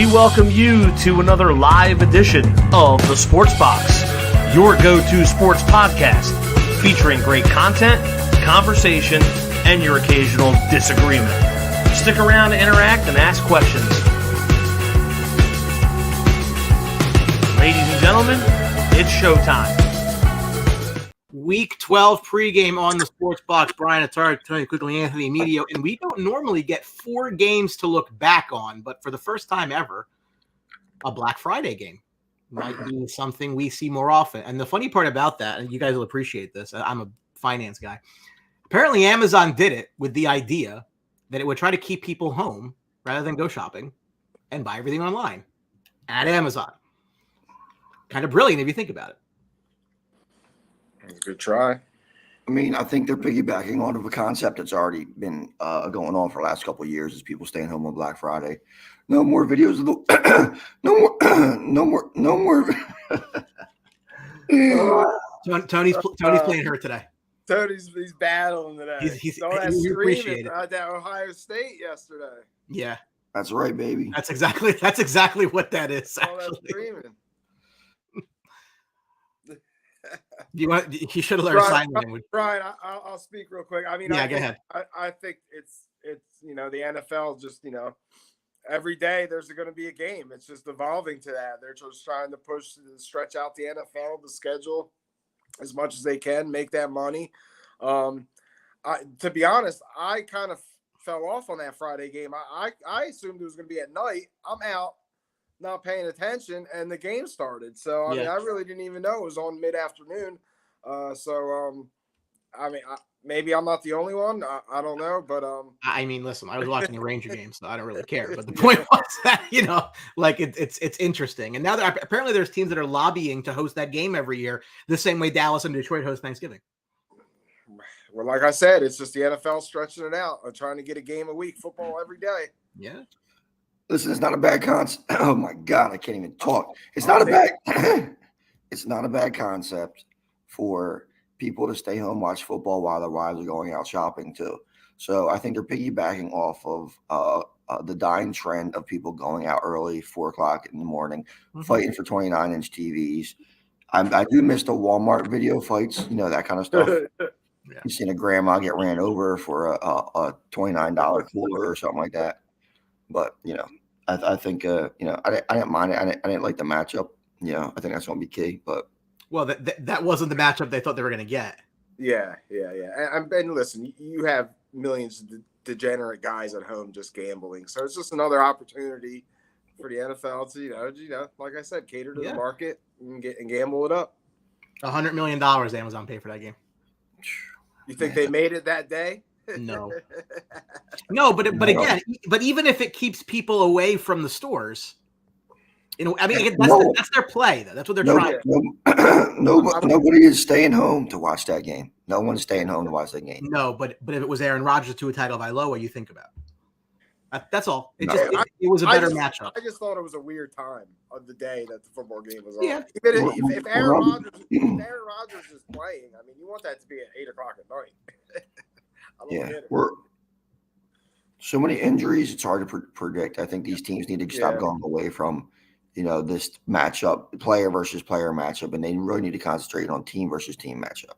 We welcome you to another live edition of The Sports Box, your go-to sports podcast featuring great content, conversation, and your occasional disagreement. Stick around to interact and ask questions. Ladies and gentlemen, it's showtime. Week 12 pregame on the Sports Box. Brian Attar, Tony Quickly, Anthony Medio, and we don't normally get 4 games to look back on, but for the first time ever, a Black Friday game might be something we see more often. And the funny part about that, and you guys will appreciate this, I'm a finance guy. Apparently, Amazon did it with the idea that it would try to keep people home rather than go shopping and buy everything online at Amazon. Kind of brilliant if you think about it. Good try. I mean, I think they're piggybacking on a concept that's already been going on for the last couple of years, is people staying home on Black Friday. No more videos of the no more. Tony's playing hurt today. He's battling today. He's screaming at that Ohio State yesterday. Yeah, that's right, baby. That's exactly what that is. All that screaming. He should have learned sign language. Brian, I'll speak real quick. I mean, go ahead. ahead. I think it's the NFL just every day there's going to be a game. It's just evolving to that. They're just trying to stretch out the NFL, the schedule as much as they can, make that money. To be honest, I kind of fell off on that Friday game. I assumed it was going to be at night. I'm out, not paying attention, and the game started. So I mean, I really didn't even know it was on mid-afternoon. I mean, maybe I'm not the only one. I don't know, but I mean, listen, I was watching a Ranger game, so I don't really care. But the point was that it's interesting. And now apparently there's teams that are lobbying to host that game every year, the same way Dallas and Detroit host Thanksgiving. Well, like I said, it's just the NFL stretching it out, trying to get a game a week, football every day. Yeah. Listen, it's not a bad concept. Oh my God, I can't even talk. It's not a bad concept for people to stay home, watch football while their wives are going out shopping too. So I think they're piggybacking off of the dying trend of people going out early, 4:00 in the morning, fighting for 29-inch TVs. I do miss the Walmart video fights, that kind of stuff. You've seen a grandma get ran over for a $29 cooler or something like that. But I think I didn't mind it. I didn't like the matchup. I think that's going to be key. But that wasn't the matchup they thought they were going to get. Yeah. And listen, you have millions of degenerate guys at home just gambling, so it's just another opportunity for the NFL to like I said, cater to the market and gamble it up. $100 million Amazon paid for that game. You think they made it that day? No, but again, even if it keeps people away from the stores, that's their play. Though. That's what they're trying. Nobody is staying home to watch that game. No one's staying home to watch that game. No, but if it was Aaron Rodgers to a title of Iloa, you think about. That's all. It was a better matchup. I just thought it was a weird time of the day that the football game was on. Yeah. If Aaron Rodgers is playing, I mean, you want that to be at 8:00 at night. We're so many injuries. It's hard to predict. I think these teams need to stop going away from, this matchup, player versus player matchup, and they really need to concentrate on team versus team matchup.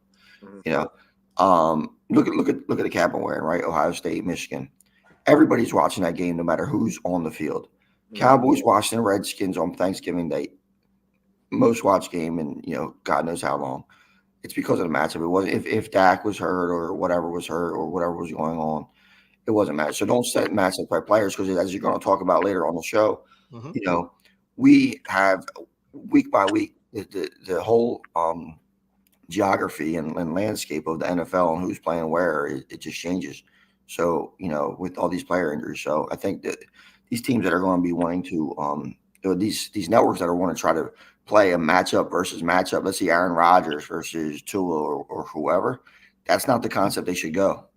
Look at the cap I'm wearing, right? Ohio State, Michigan. Everybody's watching that game, no matter who's on the field. Cowboys watching the Redskins on Thanksgiving Day. Most watched game in God knows how long. It's because of the matchup. It wasn't if Dak was hurt or whatever was hurt or whatever was going on. It wasn't match. So don't set matchups by players, because as you're going to talk about later on the show, we have week by week the whole geography and landscape of the NFL and who's playing where, it just changes. So, with all these player injuries. So I think that these teams that are going to be wanting to these networks that are wanting to try to play a matchup versus matchup, let's see Aaron Rodgers versus Tua or whoever, that's not the concept they should go.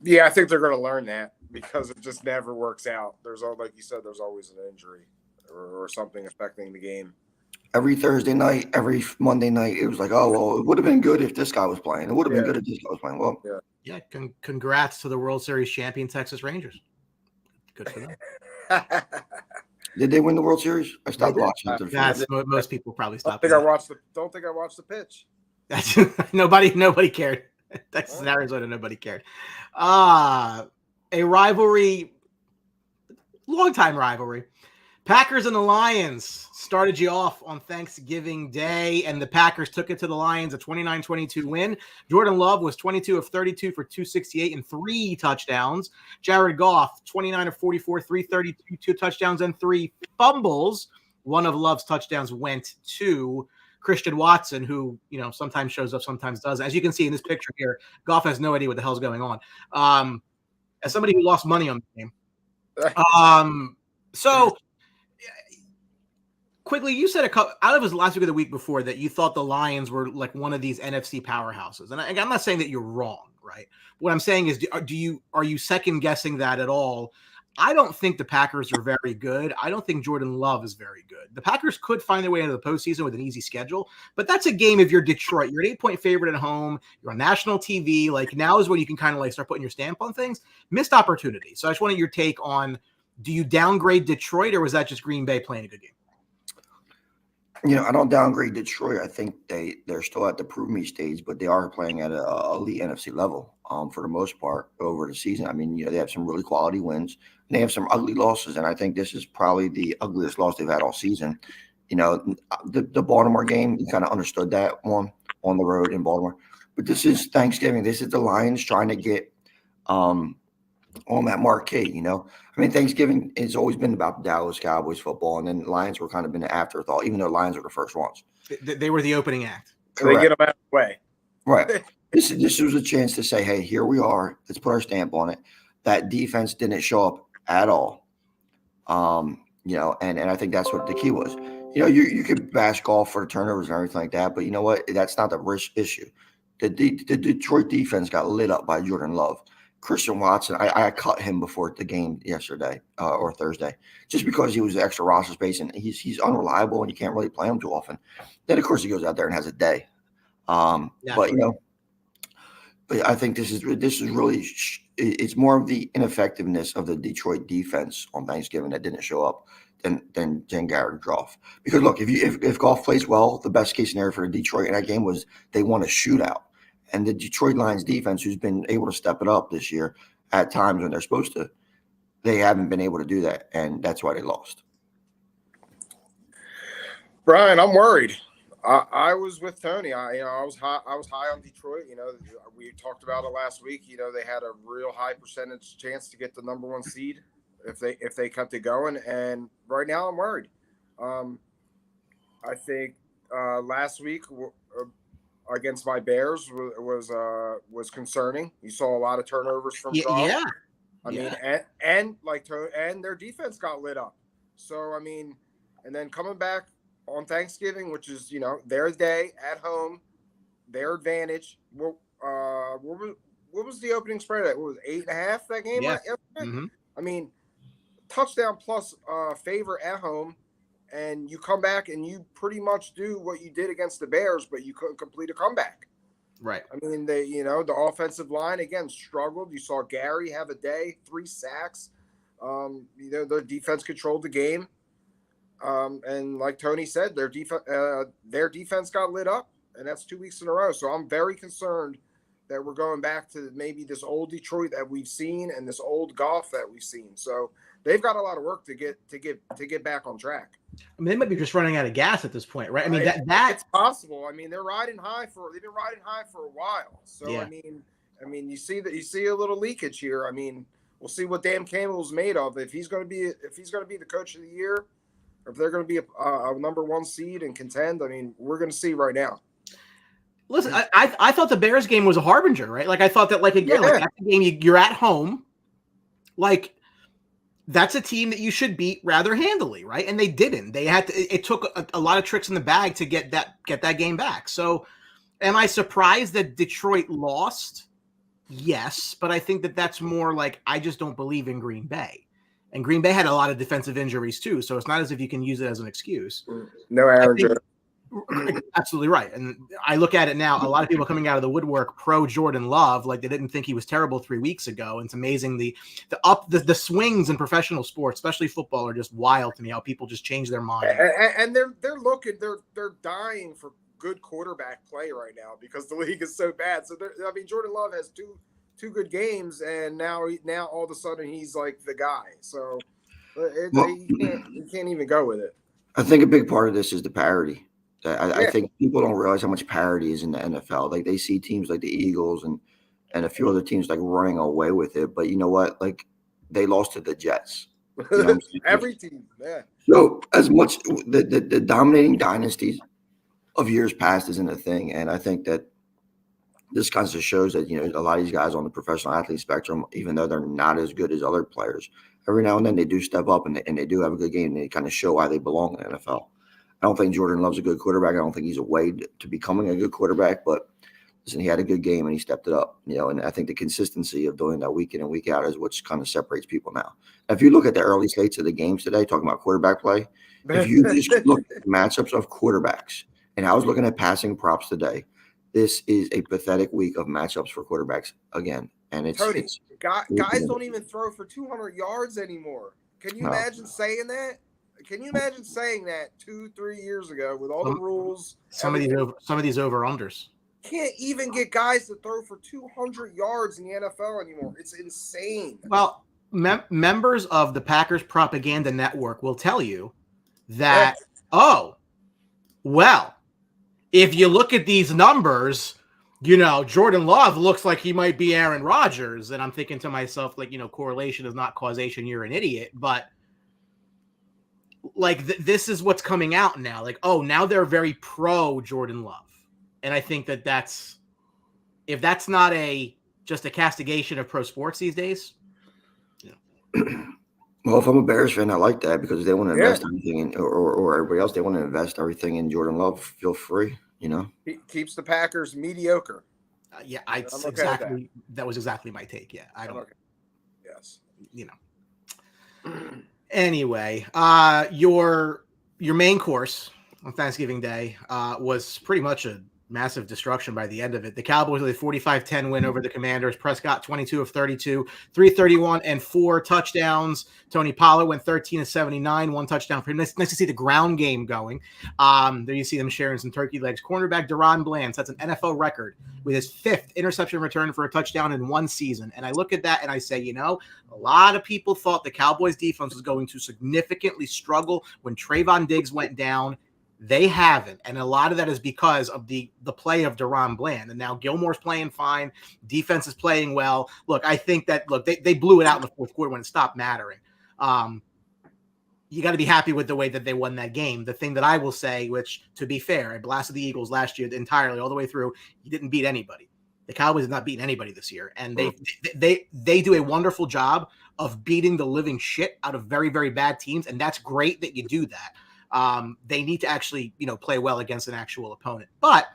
Yeah, I think they're going to learn that, because it just never works out. Like you said, there's always an injury or something affecting the game. Every Thursday night, every Monday night, it was like, oh, well, it would have been good if this guy was playing. It would have been good if this guy was playing. Well, congrats to the World Series champion Texas Rangers. Good for them. Did they win the World Series? I stopped did. watching it. Most people probably Don't stopped. think I watched the pitch. Nobody cared. Texas and Arizona, nobody cared. A rivalry, long-time rivalry. Packers and the Lions started you off on Thanksgiving Day, and the Packers took it to the Lions, a 29-22 win. Jordan Love was 22 of 32 for 268 and 3 touchdowns. Jared Goff, 29 of 44, 332, 2 touchdowns and 3 fumbles. One of Love's touchdowns went to Christian Watson, who, sometimes shows up, sometimes doesn't. As you can see in this picture here, Goff has no idea what the hell's going on. As somebody who lost money on the game. So quickly, you said out of his last week or the week before that you thought the Lions were like one of these NFC powerhouses. And I'm not saying that you're wrong, right? What I'm saying is, are you second guessing that at all? I don't think the Packers are very good. I don't think Jordan Love is very good. The Packers could find their way into the postseason with an easy schedule, but that's a game if you're Detroit. You're an 8-point favorite at home. You're on national TV. Like, now is when you can kind of like start putting your stamp on things. Missed opportunity. So I just wanted your take on, do you downgrade Detroit, or was that just Green Bay playing a good game? I don't downgrade Detroit. I think they're still at the prove me stage, but they are playing at a elite NFC level for the most part over the season. I mean, they have some really quality wins. And they have some ugly losses, and I think this is probably the ugliest loss they've had all season. The Baltimore game, you kind of understood that one on the road in Baltimore. But this is Thanksgiving. This is the Lions trying to get on that marquee, I mean, Thanksgiving has always been about Dallas Cowboys football, and then Lions were kind of been an afterthought, even though Lions were the first ones. They were the opening act. Correct. They get them out of the way. Right. This was a chance to say, hey, here we are. Let's put our stamp on it. That defense didn't show up at all. And I think that's what the key was. You could bash Goff for the turnovers and everything like that, but you know what? That's not the risk issue. The Detroit defense got lit up by Jordan Love. Christian Watson, I cut him before the game yesterday or Thursday, just because he was extra roster space, and he's unreliable and you can't really play him too often. Then of course he goes out there and has a day. But I think this is really it's more of the ineffectiveness of the Detroit defense on Thanksgiving that didn't show up than Jared Goff. Because look, if Goff plays well, the best case scenario for Detroit in that game was they won a shootout. And the Detroit Lions defense, who's been able to step it up this year at times when they're supposed to, they haven't been able to do that, and that's why they lost. Brian, I'm worried. I was with Tony. I was high on Detroit. We talked about it last week. They had a real high percentage chance to get the number 1 seed if they kept it going. And right now, I'm worried. I think last week against my Bears was concerning. You saw a lot of turnovers from Goff. Yeah. I mean, and their defense got lit up. So I mean, and then coming back on Thanksgiving, which is their day at home, their advantage. What was the opening spread? What was 8.5 that game? Yeah. Mm-hmm. I mean, touchdown plus favor at home. And you come back and you pretty much do what you did against the Bears, but you couldn't complete a comeback. Right. I mean, the offensive line, again, struggled. You saw Gary have a day, 3 sacks. Their defense controlled the game. And like Tony said, their defense got lit up, and that's 2 weeks in a row. So I'm very concerned that we're going back to maybe this old Detroit that we've seen and this old Goff that we've seen. So they've got a lot of work to get back on track. I mean, they might be just running out of gas at this point, right? I mean, that's possible. I mean, they've been riding high for a while. So yeah. I mean, you see a little leakage here. I mean, we'll see what Dan Campbell's made of. If he's going to be the coach of the year, or if they're going to be a number 1 seed and contend. I mean, we're going to see right now. Listen, I thought the Bears game was a harbinger, right? Like, I thought that, like, again, like that game, you're at home, like. That's a team that you should beat rather handily, right? And they didn't. They had to. It took a lot of tricks in the bag to get that game back. So, am I surprised that Detroit lost? Yes, but I think that's more like I just don't believe in Green Bay, and Green Bay had a lot of defensive injuries too. So it's not as if you can use it as an excuse. No Aaron Jones. Absolutely right. And I look at it now, a lot of people coming out of the woodwork pro Jordan Love, like they didn't think he was terrible 3 weeks ago. And it's amazing the swings in professional sports, especially football, are just wild to me, how people just change their mind. And they're dying for good quarterback play right now because the league is so bad. So Jordan Love has two good games, and now all of a sudden he's like the guy. So you can't even go with it. I think a big part of this is the parity. I think people don't realize how much parity is in the NFL. Like they see teams like the Eagles and a few other teams like running away with it. But you know what? Like they lost to the Jets. You know Every team, yeah. So as much the dominating dynasties of years past isn't a thing, and I think that this kind of shows that a lot of these guys on the professional athlete spectrum, even though they're not as good as other players, every now and then they do step up and they do have a good game. And they kind of show why they belong in the NFL. I don't think Jordan Love's a good quarterback. I don't think he's a way to becoming a good quarterback. But listen, he had a good game and he stepped it up. And I think the consistency of doing that week in and week out is what's kind of separates people now. If you look at the early slates of the games today, talking about quarterback play, if you just look at the matchups of quarterbacks, and I was looking at passing props today, this is a pathetic week of matchups for quarterbacks again. And guys don't even throw for 200 yards anymore. Can you imagine saying that? Can you imagine saying that 2-3 years ago with all the rules? Some of these over-unders. Can't even get guys to throw for 200 yards in the NFL anymore. It's insane. Well, members of the Packers propaganda network will tell you that, if you look at these numbers, Jordan Love looks like he might be Aaron Rodgers. And I'm thinking to myself, like, correlation is not causation. You're an idiot. But like this is what's coming out now. Like, now they're very pro Jordan Love. And I think if that's not just a castigation of pro sports these days. Well, if I'm a Bears fan, I like that because they want to invest everything in, or everybody else, they want to invest everything in Jordan Love. Feel free, He keeps the Packers mediocre. That was exactly my take. Yeah, I don't. Yes. Anyway, your main course on Thanksgiving Day was pretty much a massive destruction by the end of it. The Cowboys with a 45-10 win over the Commanders. Prescott 22 of 32, 331 and 4 touchdowns. Tony Pollard went 13 of 79, 1 touchdown for him. Nice to see the ground game going. There you see them sharing some turkey legs. Cornerback Deron Bland sets an NFL record with his 5th interception return for a touchdown in one season. And I look at that and I say, a lot of people thought the Cowboys defense was going to significantly struggle when Trayvon Diggs went down. They haven't, and a lot of that is because of the play of Deron Bland. And now Gilmore's playing fine. Defense is playing well. Look, I think that they blew it out in the fourth quarter when it stopped mattering. You got to be happy with the way that they won that game. The thing that I will say, which to be fair, I blasted the Eagles last year entirely all the way through. He didn't beat anybody. The Cowboys have not beaten anybody this year, and they do a wonderful job of beating the living shit out of very, very bad teams, and that's great that you do that. They need to actually, play well against an actual opponent, but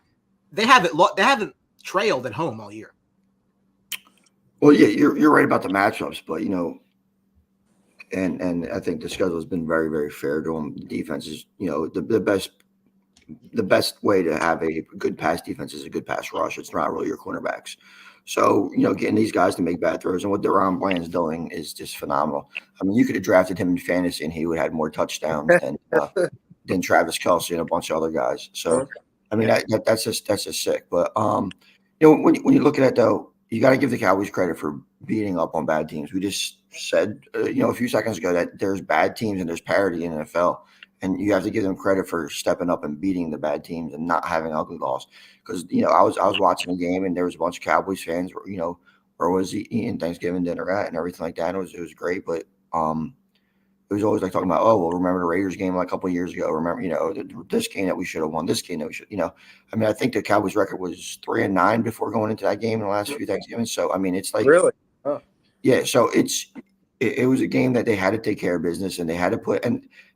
they haven't trailed at home all year. Well, yeah, you're right about the matchups, but and I think the schedule has been very, very fair to them. Defense is, the best way to have a good pass defense is a good pass rush. It's not really your cornerbacks. So, getting these guys to make bad throws and what Deron Bland's doing is just phenomenal. I mean, you could have drafted him in fantasy and he would have had more touchdowns than Travis Kelce and a bunch of other guys. So, I mean, that's just sick. But, when you look at it, though, you got to give the Cowboys credit for beating up on bad teams. We just said, a few seconds ago that there's bad teams and there's parity in the NFL. And you have to give them credit for stepping up and beating the bad teams and not having ugly loss. Because I was watching a game and there was a bunch of Cowboys fans, where was eating Thanksgiving dinner at and everything like that. It was great, but it was always like talking about, remember the Raiders game like a couple of years ago? Remember, this game that we should have won, this game that we should, I mean, I think the Cowboys record was 3-9 before going into that game in the last few Thanksgivings. So I mean, it's like really, yeah. So it was a game that they had to take care of business and they had to put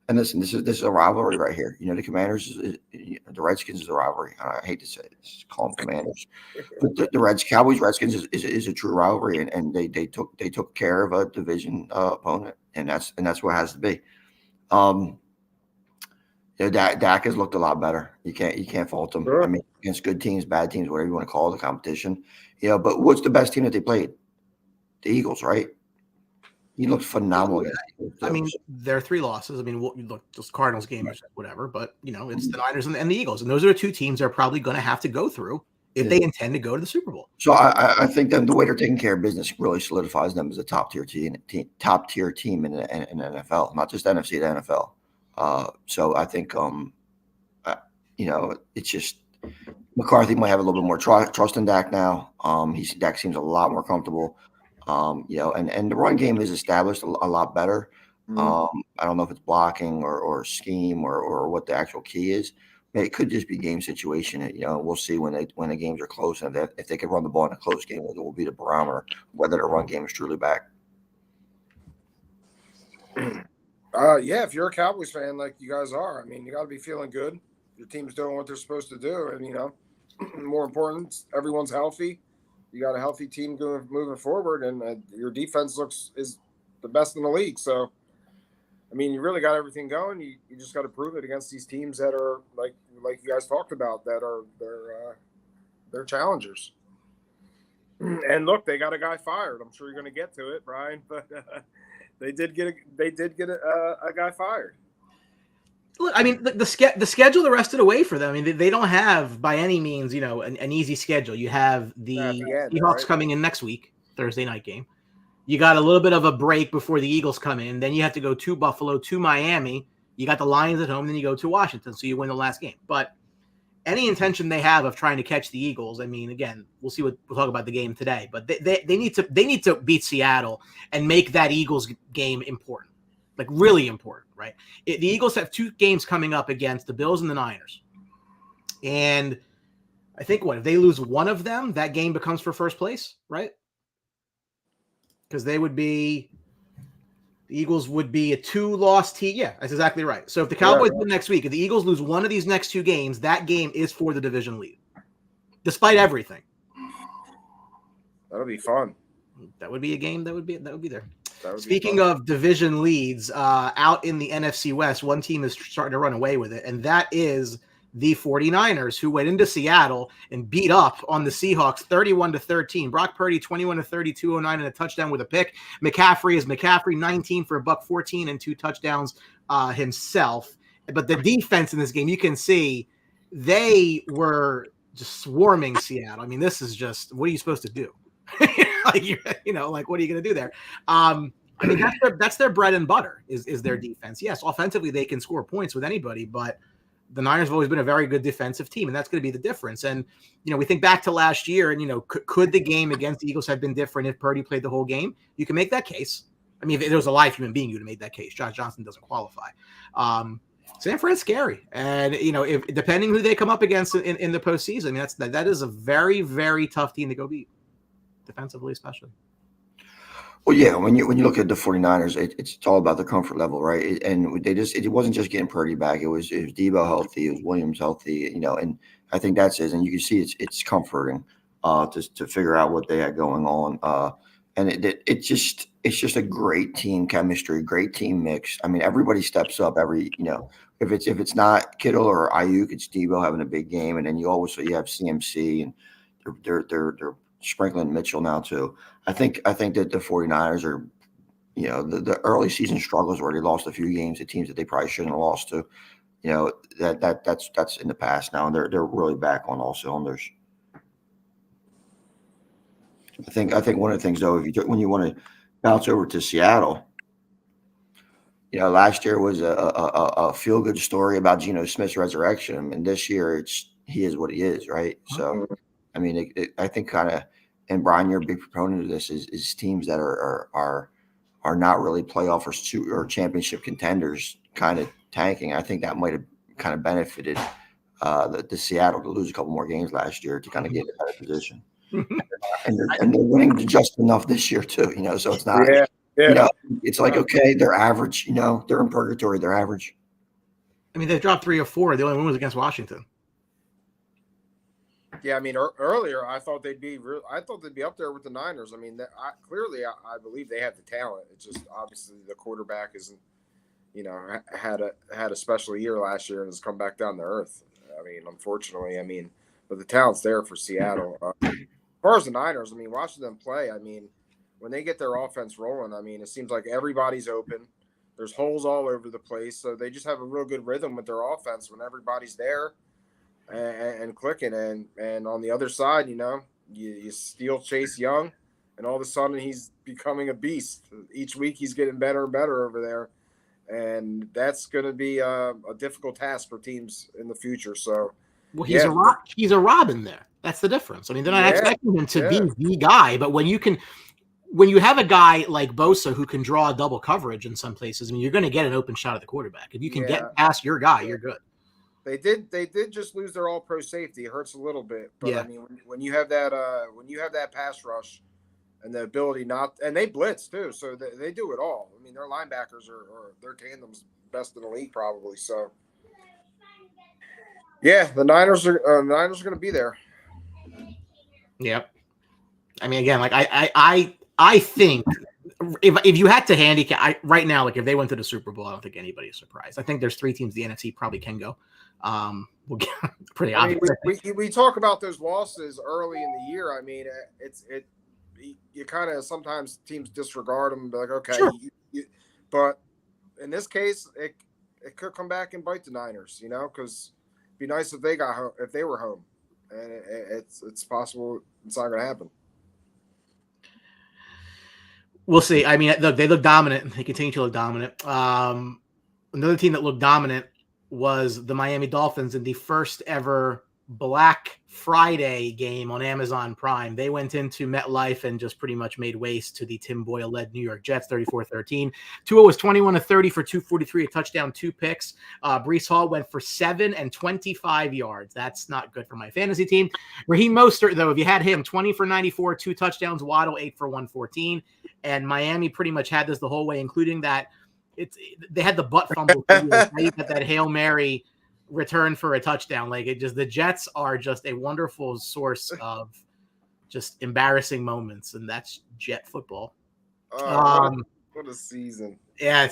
and listen, this is a rivalry right here. The Commanders, the Redskins is a rivalry. I hate to say it, call them Commanders, but the Cowboys Redskins is a true rivalry, and they took care of a division opponent, and that's what it has to be. Yeah, Dak has looked a lot better. You can't fault him. Sure. I mean, against good teams, bad teams, whatever you want to call it, the competition. But what's the best team that they played? The Eagles, right? He looked phenomenal against the Eagles, I too. mean, there are 3 losses. I mean, look, this Cardinals game is whatever, but it's the Niners and the Eagles, and those are 2 teams they're probably going to have to go through if they intend to go to the Super Bowl. So I think that the way they're taking care of business really solidifies them as a top tier team in the NFL, not just NFC, the NFL. So I think it's just McCarthy might have a little bit more trust in Dak now. Dak seems a lot more comfortable. And the run game is established a lot better. I don't know if it's blocking or scheme or what the actual key is. It could just be game situation. We'll see when the games are close, and if they can run the ball in a close game, it will be the barometer whether the run game is truly back. Yeah, if you're a Cowboys fan like you guys are, I mean, you got to be feeling good. Your team's doing what they're supposed to do, and more important, everyone's healthy. You got a healthy team moving forward, and your defense is the best in the league. So, I mean, you really got everything going. You just got to prove it against these teams that are like you guys talked about, that are they're challengers. And look, they got a guy fired. I'm sure you're going to get to it, Brian, but they did get a guy fired. Look, I mean, the schedule the rest of the way for them. I mean, they don't have by any means, an easy schedule. You have the Seahawks coming in next week, Thursday night game. You got a little bit of a break before the Eagles come in. Then you have to go to Buffalo, to Miami. You got the Lions at home. Then you go to Washington. So you win the last game. But any intention they have of trying to catch the Eagles, I mean, again, we'll talk about the game today. But they need to beat Seattle and make that Eagles game important. Like really important, right? The Eagles have 2 games coming up against the Bills and the Niners. And I think if they lose one of them, that game becomes for first place, right? Because the Eagles would be a 2-loss team. Yeah, that's exactly right. So if the Cowboys win next week, if the Eagles lose one of these next 2 games, that game is for the division lead, despite everything. That'll be fun. That would be a game that would be there. Speaking of division leads, out in the NFC West, one team is starting to run away with it, and that is the 49ers, who went into Seattle and beat up on the Seahawks 31-13. Brock Purdy 21-30, 209 and a touchdown with a pick. McCaffrey 19 for $114 and 2 touchdowns himself. But the defense in this game, you can see they were just swarming Seattle. I mean, this is just, what are you supposed to do? What are you going to do there? I mean, that's their bread and butter is their defense. Yes, offensively they can score points with anybody, but the Niners have always been a very good defensive team, and that's going to be the difference. And we think back to last year, and could the game against the Eagles have been different if Purdy played the whole game? You can make that case. I mean, if there was a live human being, you'd have made that case. Josh Johnson doesn't qualify. San Fran's scary, and if depending who they come up against in the postseason, I mean that is a very, very tough team to go beat, defensively especially. Well, yeah, when you look at the 49ers, it's all about the comfort level, right? And it wasn't just getting Purdy back. It was Debo healthy, it was Williams healthy, and I think that's it. And you can see it's comforting to figure out what they had going on. And it's just a great team chemistry, great team mix. I mean, everybody steps up if it's not Kittle or Ayuk, it's Debo having a big game, and then you have CMC, and they're sprinkling Mitchell now too. I think that the 49ers are, the early season struggles where they lost a few games to teams that they probably shouldn't have lost to. That's in the past now, and they're really back on all cylinders. I think one of the things though, when you want to bounce over to Seattle, last year was a feel good story about Geno Smith's resurrection, and this year he is what he is, right? So, I mean, I think kind of. And Brian, you're a big proponent of this. Is teams that are not really playoff or championship contenders kind of tanking. I think that might have kind of benefited the Seattle to lose a couple more games last year to kind of get in a better position. and they're winning just enough this year too. So it's not. Yeah. It's like, okay, they're average. They're in purgatory. They're average. I mean, they've dropped 3 or 4. The only one was against Washington. Yeah, I mean, earlier I thought they'd be up there with the Niners. I mean, I believe they have the talent. It's just obviously the quarterback isn't had a special year last year and has come back down to earth. I mean, unfortunately, but the talent's there for Seattle. As far as the Niners, watching them play, when they get their offense rolling, it seems like everybody's open. There's holes all over the place, so they just have a real good rhythm with their offense when everybody's there and clicking. And on the other side, you steal Chase Young, and all of a sudden he's becoming a beast. Each week he's getting better and better over there. And that's going to be a difficult task for teams in the future. So, he's a Robin there. That's the difference. They're not expecting him to be the guy, but when you have a guy like Bosa who can draw double coverage in some places, you're going to get an open shot at the quarterback. If you can get past your guy, you're good. They did just lose their all-pro safety. It hurts a little bit, but when you have that pass rush and the ability and they blitz too, so they do it all. Their linebackers are their tandem's best in the league probably. So, yeah, the Niners are going to be there. Yep. Again, like I think if you had to handicap right now, like if they went to the Super Bowl, I don't think anybody's surprised. I think there's 3 teams the NFC probably can go. We'll get pretty obvious. We talk about those losses early in the year. You kind of sometimes teams disregard them and be like, okay, sure. But in this case, it could come back and bite the Niners, because it'd be nice if they were home, and it's possible it's not going to happen. We'll see. Look, they look dominant. They continue to look dominant. Another team that looked dominant was the Miami Dolphins in the first ever Black Friday game on Amazon Prime. They went into MetLife and just pretty much made waste to the Tim Boyle-led New York Jets, 34-13. Tua was 21 of 30 for 243, a touchdown, 2 picks. Breece Hall went for 7 and 25 yards. That's not good for my fantasy team. Raheem Mostert, though, if you had him, 20 for 94, 2 touchdowns. Waddle, 8 for 114. And Miami pretty much had this the whole way, including that they had the butt fumble. That Hail Mary return for a touchdown. The Jets are just a wonderful source of just embarrassing moments, and that's Jet football. What a season. Yeah,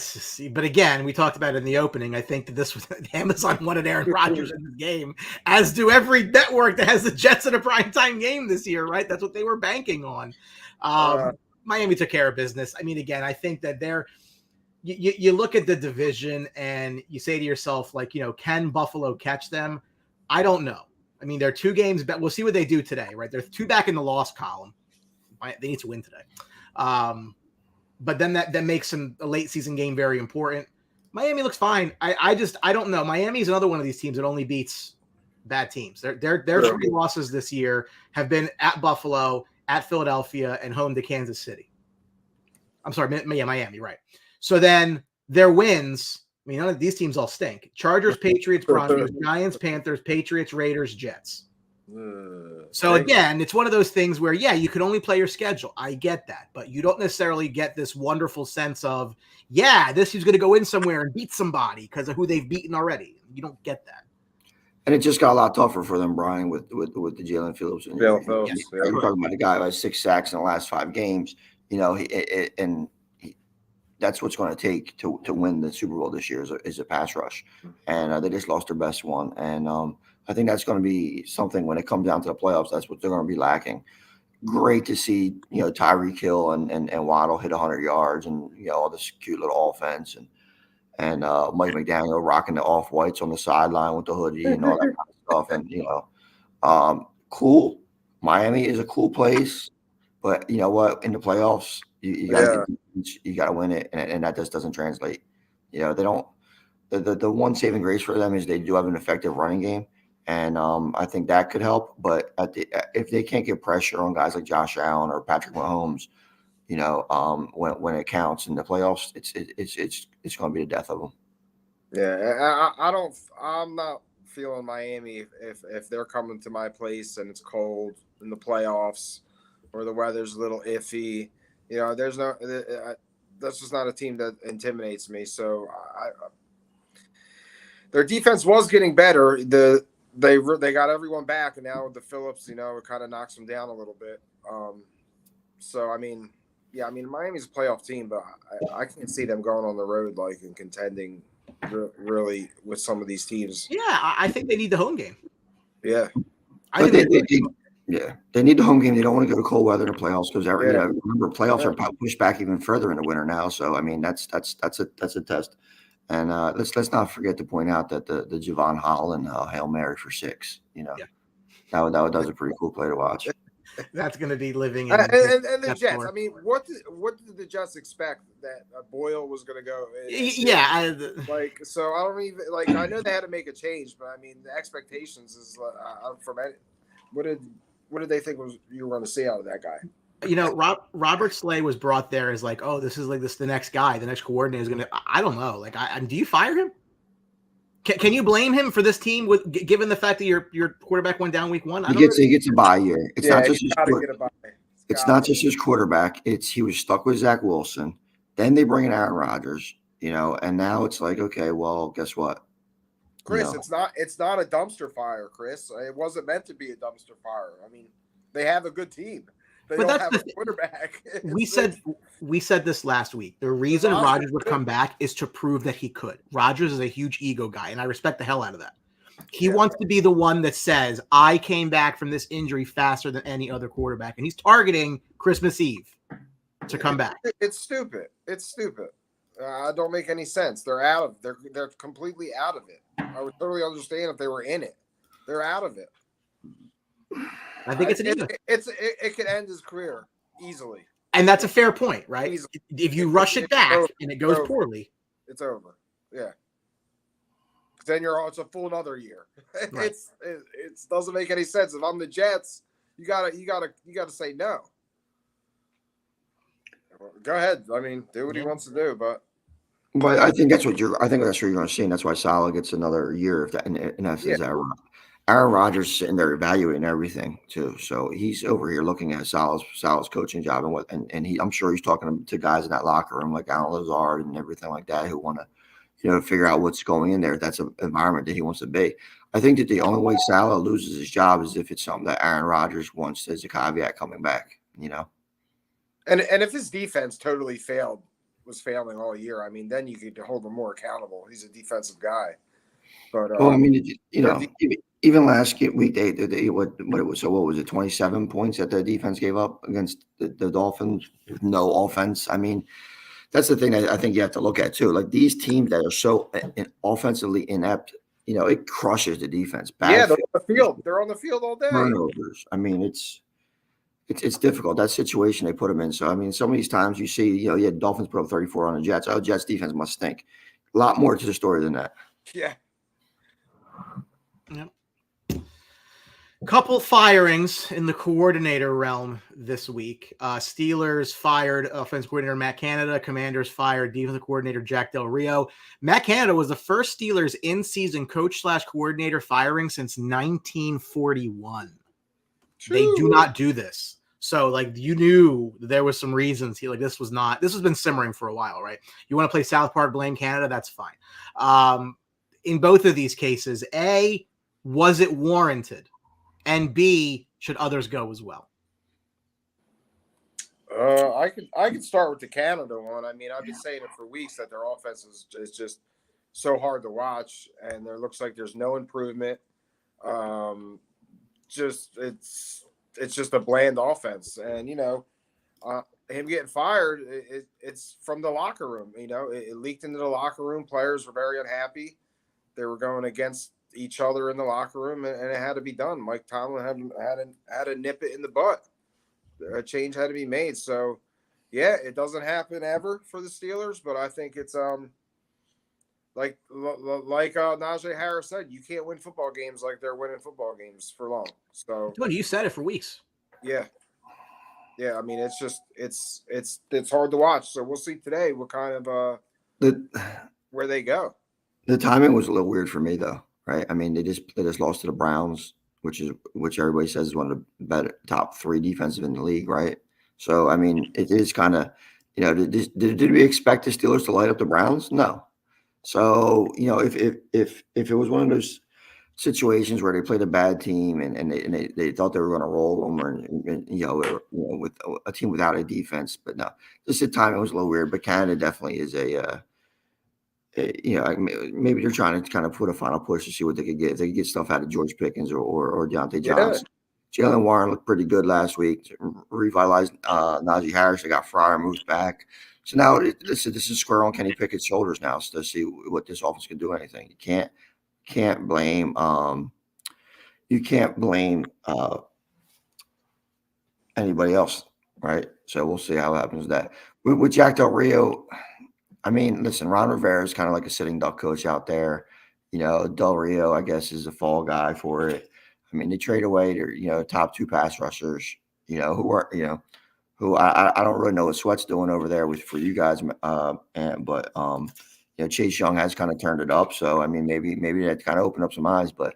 but again, we talked about it in the opening. I think that this was Amazon wanted Aaron Rodgers in this game, as do every network that has the Jets in a primetime game this year, right? That's what they were banking on. Miami took care of business. Again, I think that you look at the division and you say to yourself, can Buffalo catch them? I don't know. They're 2 games back. We'll see what they do today, right? They're 2 back in the loss column. They need to win today. But then that makes a late season game very important. Miami looks fine. I don't know. Miami is another one of these teams that only beats bad teams. Their 3 losses this year have been at Buffalo, at Philadelphia, and home to Kansas City. I'm sorry, Miami, right. So then their wins, none of these teams all stink. Chargers, Patriots, Broncos, Giants, Panthers, Patriots, Raiders, Jets. So again, it's one of those things where, you can only play your schedule. I get that. But you don't necessarily get this wonderful sense of, this is going to go in somewhere and beat somebody because of who they've beaten already. You don't get that. And it just got a lot tougher for them, Brian, with the Jalen Phillips. You're talking about a guy who has 6 sacks in the last 5 games. That's what's going to take to win the Super Bowl this year is a pass rush. And they just lost their best one. And I think that's going to be something when it comes down to the playoffs. That's what they're going to be lacking. Great to see, Tyreek Hill and Waddle hit 100 yards and, all this cute little offense. And Mike McDaniel rocking the off-whites on the sideline with the hoodie and all that kind of stuff. And, cool. Miami is a cool place. But you know what? In the playoffs, you got to win it, and that just doesn't translate. They don't. The one saving grace for them is they do have an effective running game, and I think that could help. But if they can't get pressure on guys like Josh Allen or Patrick Mahomes, when it counts in the playoffs, it's going to be the death of them. Yeah, I'm not feeling Miami if they're coming to my place and it's cold in the playoffs or the weather's a little iffy. There's no. That's just not a team that intimidates me. So their defense was getting better. They got everyone back, and now with the Phillips, it kind of knocks them down a little bit. So Yeah, I mean, Miami's a playoff team, but I can't see them going on the road like and contending really with some of these teams. Yeah, I think they need the home game. Yeah, I think they need the home game. They don't want to go to cold weather in the playoffs because Yeah. remember playoffs are pushed back even further in the winter now. So I mean that's a test. And let's not forget to point out that the Javon Holland Hail Mary for 6. You know, Yeah. that was a pretty cool play to watch. that's going to be living in. And the Jets. Floor. I mean, what did the Jets expect that Boyle was going to go? Yeah. So I don't even like. I know they had to make a change, but I mean, the expectations is from what did they think you were going to see out of that guy? You know, Robert Slay was brought there as like, oh, this is like the next guy, the next coordinator is going to. I don't know. Like, do you fire him? Can you blame him for this team given the fact that your quarterback went down week 1? He gets a bye year. It's not just his quarterback. He was stuck with Zach Wilson. Then they bring in Aaron Rodgers, and now it's like, okay, well, guess what? Chris, it's not a dumpster fire, Chris. It wasn't meant to be a dumpster fire. I mean, they have a good team. They don't have a quarterback. We said this last week. The reason Rodgers would come back is to prove that he could. Rodgers is a huge ego guy, and I respect the hell out of that. He wants to be the one that says, I came back from this injury faster than any other quarterback, and he's targeting Christmas Eve to come back. It's stupid. Don't make any sense. They're completely out of it. I would totally understand if they were in it. They're out of it. I think it's an ego. It could end his career easily. And that's a fair point, right? Easily. If you rush it back and it goes poorly, it's over. Yeah. Then it's a full another year. Right. It doesn't make any sense. If I'm the Jets, you gotta say no. Go ahead. I mean, do what he wants to do, but I think that's what you're going to see, and that's why Salah gets another year of that. And that's Aaron Rodgers sitting there evaluating everything too. So he's over here looking at Salah's coaching job and I'm sure he's talking to guys in that locker room like Alan Lazard and everything like that who want to, figure out what's going in there. That's an environment that he wants to be. I think that the only way Salah loses his job is if it's something that Aaron Rodgers wants as a caveat coming back, And if his defense totally was failing all year, I mean, then you could hold him more accountable. He's a defensive guy. But I mean, even last week what was it, 27 points that the defense gave up against the Dolphins with no offense. I mean, that's the thing I think you have to look at too. Like these teams that are so offensively inept, it crushes the defense. They're on the field. They're on the field all day. Turnovers. I mean, it's difficult, that situation they put them in. So, I mean, some of these times you see, Dolphins put up 34 on the Jets. Oh, Jets defense must stink. A lot more to the story than that. Yeah. Yep. Couple firings in the coordinator realm this week. Steelers fired offensive coordinator Matt Canada. Commanders fired defensive coordinator Jack Del Rio. Matt Canada was the first Steelers in-season coach/coordinator firing since 1941. They do not do this. So, like, you knew there was some reasons here. Like, this has been simmering for a while, right? You want to play South Park, blame Canada? That's fine. In both of these cases, A, was it warranted? And B, should others go as well? I could start with the Canada one. I mean, I've been saying it for weeks that their offense is just so hard to watch, and there looks like there's no improvement. It's just a bland offense, and him getting fired, it's from the locker room. It leaked into the locker room. Players were very unhappy. They were going against each other in the locker room, and it had to be done. Mike Tomlin had to nip it in the butt. A change had to be made. So, yeah, it doesn't happen ever for the Steelers, but I think it's like Najee Harris said, you can't win football games like they're winning football games for long. So, you said it for weeks. Yeah. I mean, it's just it's hard to watch. So we'll see today what kind of where they go. The timing was a little weird for me, though, right? I mean, they just lost to the Browns, which everybody says is one of the better top 3 defensive in the league, right? So, I mean, it is kind of, did we expect the Steelers to light up the Browns? No. So, if it was one of those situations where they played a bad team and they thought they were going to roll them, with a team without a defense. But no, just the timing was a little weird. But Canada definitely is maybe they're trying to kind of put a final push to see what they could get. If they could get stuff out of George Pickens or Deontay Johnson. Jalen Warren looked pretty good last week. Revitalized Najee Harris. They got Fryer moved back. So now this is square on Kenny Pickett's shoulders now to see what this offense can do. Anything you can't blame anybody else, right? So we'll see how it happens with that. With Jack Del Rio, I mean, listen, Ron Rivera is kind of like a sitting duck coach out there. Del Rio, I guess, is a fall guy for it. I mean, they trade away their, top 2 pass rushers, who I don't really know what Sweat's doing over there for you guys. Chase Young has kind of turned it up. So, I mean, maybe that kind of opened up some eyes, but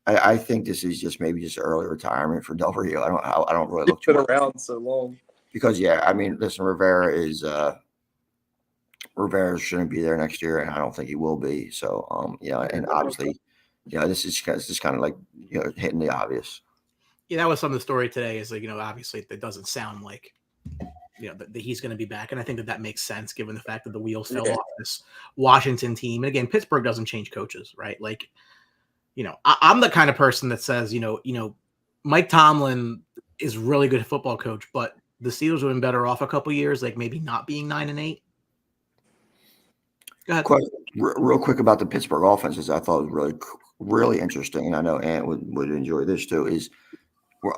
I think this is just early retirement for Del Rio. I don't really look too much around so long because, I mean, listen, Rivera shouldn't be there next year, and I don't think he will be. So, and obviously, this is kind of like, hitting the obvious. Yeah, that was some of the story today is like, obviously it doesn't sound like, that he's going to be back. And I think that makes sense given the fact that the wheels fell off this Washington team. And again, Pittsburgh doesn't change coaches, right? Like, I'm the kind of person that says, Mike Tomlin is really good football coach, but the Steelers would have been better off a couple years, like maybe not being 9-8. Go ahead. Real quick about the Pittsburgh offenses, I thought was really interesting, and I know Ant would enjoy this too, is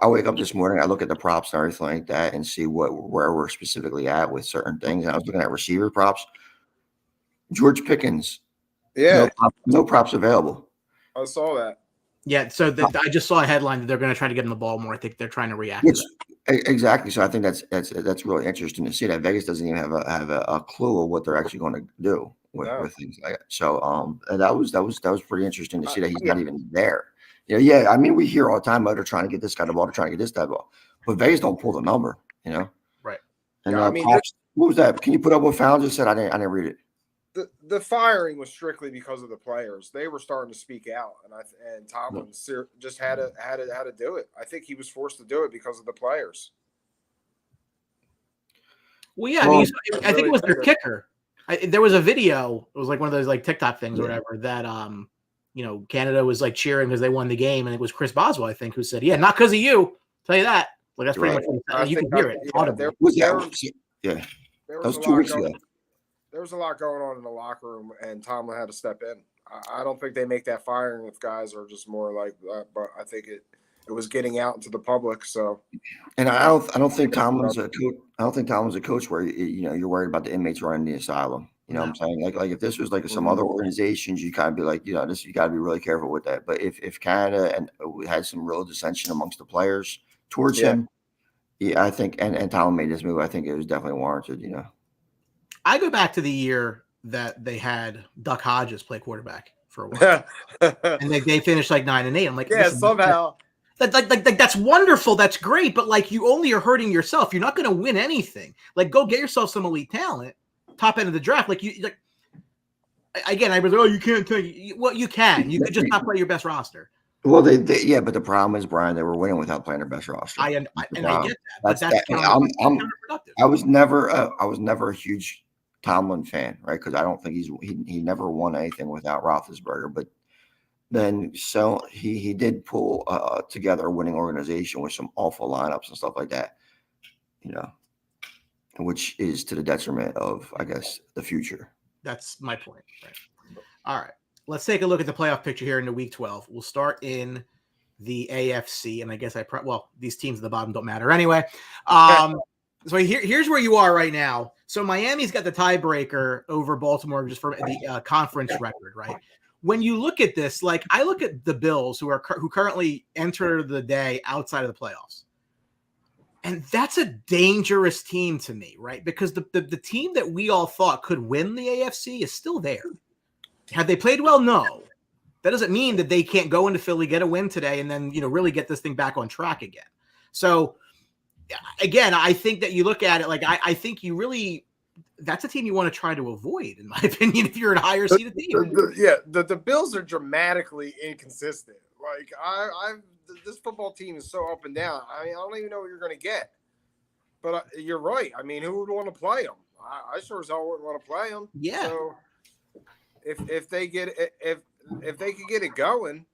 I wake up this morning, I look at the props and everything like that and see where we're specifically at with certain things. And I was looking at receiver props. George Pickens. Yeah. No props available. I saw that. Yeah, so I just saw a headline that they're going to try to get him the ball more. I think they're trying to react to that. Exactly. So I think that's really interesting to see that Vegas doesn't even have a clue of what they're actually going to do with things like that. So that was pretty interesting to see that he's not even there. Yeah. I mean, we hear all the time about they're trying to get this guy the ball, they're trying to get this guy the ball, but Vegas don't pull the number, Right. And what was that? Can you put up what Fallon just said? I didn't read it. The firing was strictly because of the players. They were starting to speak out, and Tomlin just had to do it. I think he was forced to do it because of the players. Well, yeah, I think it was their kicker. There was a video. It was like one of those like TikTok things or whatever that Canada was like cheering because they won the game, and it was Chris Boswell, I think, who said, "Yeah, not because of you." I'll tell you that. Like that's pretty much. You can hear it. There was 2 weeks ago. There was a lot going on in the locker room, and Tomlin had to step in. I don't think they make that firing if guys are just more like that, but I think it was getting out into the public. So, and I don't think Tomlin's a coach. I don't think Tomlin's a coach where you're worried about the inmates running the asylum. You know what I'm saying? Like if this was like some other organizations, you kind of be like, this you got to be really careful with that. But if Canada and had some real dissension amongst the players towards him, I think and Tomlin made this move. I think it was definitely warranted. I go back to the year that they had Duck Hodges play quarterback for a while, and they finished like 9-8. I'm like, somehow. That's wonderful. That's great. But like, you only are hurting yourself. You're not going to win anything. Like, go get yourself some elite talent, top end of the draft. Again, I was like, oh, you can't take. Well, you can. You could just not play your best roster. Well, but the problem is, Brian, they were winning without playing their best roster. I get that. But that's counterproductive. I was never a huge Tomlin fan, right? Because I don't think he never won anything without Roethlisberger. But then he did pull together a winning organization with some awful lineups and stuff like that, which is to the detriment of, I guess, the future. That's my point. Right. All right. Let's take a look at the playoff picture here into Week 12. We'll start in the AFC, and I guess these teams at the bottom don't matter anyway. So here's where you are right now. So Miami's got the tiebreaker over Baltimore just for the conference record, right? When you look at this, like I look at the Bills who currently enter the day outside of the playoffs. And that's a dangerous team to me, right? Because the team that we all thought could win the AFC is still there. Have they played well? No. That doesn't mean that they can't go into Philly, get a win today, and then really get this thing back on track again. So again, I think that you look at it like I think you really that's a team you want to try to avoid, in my opinion, if you're in a higher seeded team. The Bills are dramatically inconsistent. Like this football team is so up and down. I mean, I don't even know what you're going to get. But you're right. I mean, who would want to play them? I sure as hell wouldn't want to play them. Yeah. So if they get if they could get it going,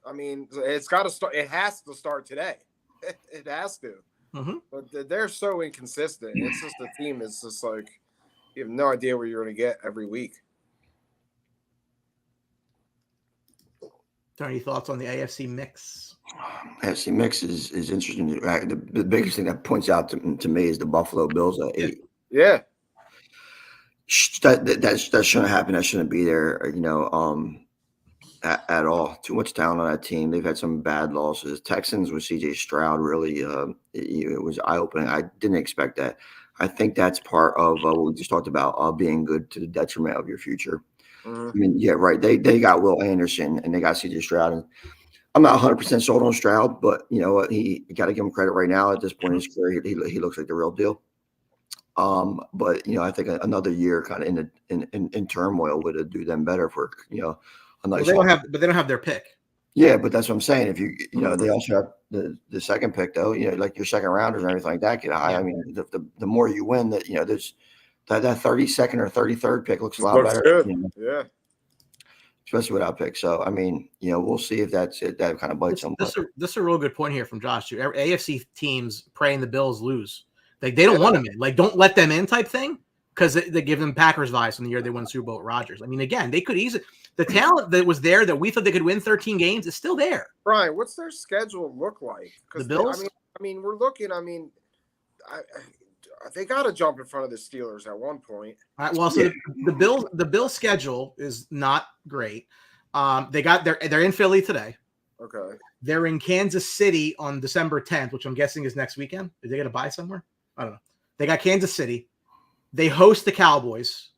I mean, it's got to start. It has to start today. It has to. Mm-hmm. But they're so inconsistent. It's just the team is just like you have no idea what you're going to get every week. Any thoughts on the AFC mix? AFC mix is interesting. The biggest thing that points out to me is the Buffalo Bills at 8. Yeah. That shouldn't happen. That shouldn't be there, at all. Too much talent on that team. They've had some bad losses. Texans with C.J. Stroud really, it was eye-opening. I didn't expect that. I think that's part of what we just talked about, being good to the detriment of your future. I mean, yeah, right. They got Will Anderson and they got C.J. Stroud. And I'm not 100% sold on Stroud, but you know what? You got to give him credit right now. At this point in his career, he looks like the real deal. But I think another year kind of in turmoil would do them better for a nice. Well, they don't have their pick. Yeah, but that's what I'm saying. If they also have the second pick though. Like your second rounders and everything like that get high. I mean, the more you win, there's that 32nd or 33rd pick looks a lot better. Yeah. Especially without picks. So, I mean, we'll see if that kind of bites them. This is a real good point here from Josh, too. AFC teams praying the Bills lose. Like, they don't want them in. Like, don't let them in type thing because they give them Packers vibes from the year they won the Super Bowl with Rodgers. I mean, again, they could easily – the talent that was there that we thought they could win 13 games is still there. Brian, what's their schedule look like? The Bills? I mean, we're looking – they got to jump in front of the Steelers at one point. All right, well, so the Bills schedule is not great. They're in Philly today. Okay. They're in Kansas City on December 10th, which I'm guessing is next weekend. Did they get a bye somewhere? I don't know. They got Kansas City. They host the Cowboys.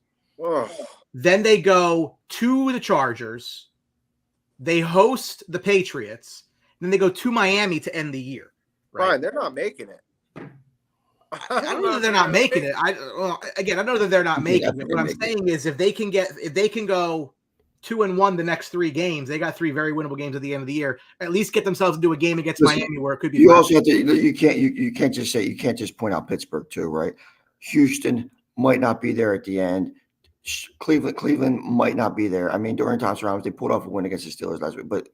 Oh. Then they go to the Chargers. They host the Patriots. Then they go to Miami to end the year. Right? Brian, they're not making it. I don't know that they're not making it. I know that they're not making it. What I'm saying is if they can go 2-1 the next 3 games, they got 3 very winnable games at the end of the year. At least get themselves into a game against Miami where it could be. You also have to. You can't just point out Pittsburgh too, right? Houston might not be there at the end. Cleveland might not be there. I mean, during Thomas Ramos, they pulled off a win against the Steelers last week, but.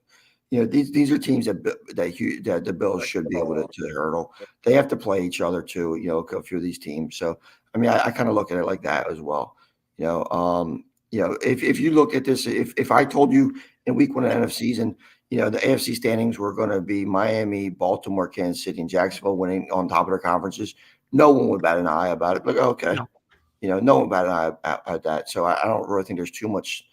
These are teams that the Bills should be able to hurdle. They have to play each other too. A few of these teams. So I mean, I kind of look at it like that as well. If you look at this, if I told you in week 1 of the NFC season, the AFC standings were going to be Miami, Baltimore, Kansas City, and Jacksonville winning on top of their conferences, no one would bat an eye about it. Like, okay, no one bat an eye at that. So I don't really think there's too much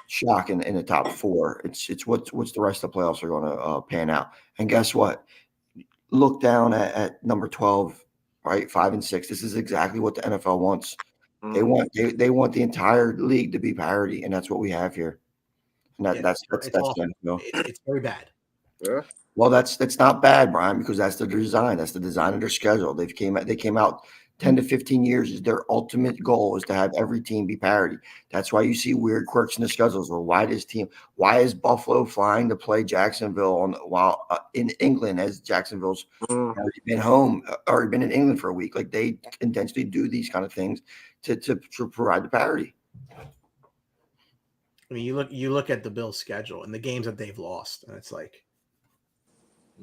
shock in the top 4. It's what's the rest of the playoffs are going to pan out. And guess what? Look down at number 12, right? 5 and 6. This is exactly what the NFL wants. They want the entire league to be parity, and that's what we have here. And that's it's very bad. Yeah. Well, that's not bad, Brian, because that's the design. That's the design of their schedule. They came out 10 to 15 years is their ultimate goal is to have every team be parity. That's why you see weird quirks in the schedules. Well, why is Buffalo flying to play Jacksonville while in England as Jacksonville's already been in England for a week? Like they intentionally do these kind of things to provide the parity. I mean, you look at the Bills' schedule and the games that they've lost, and it's like,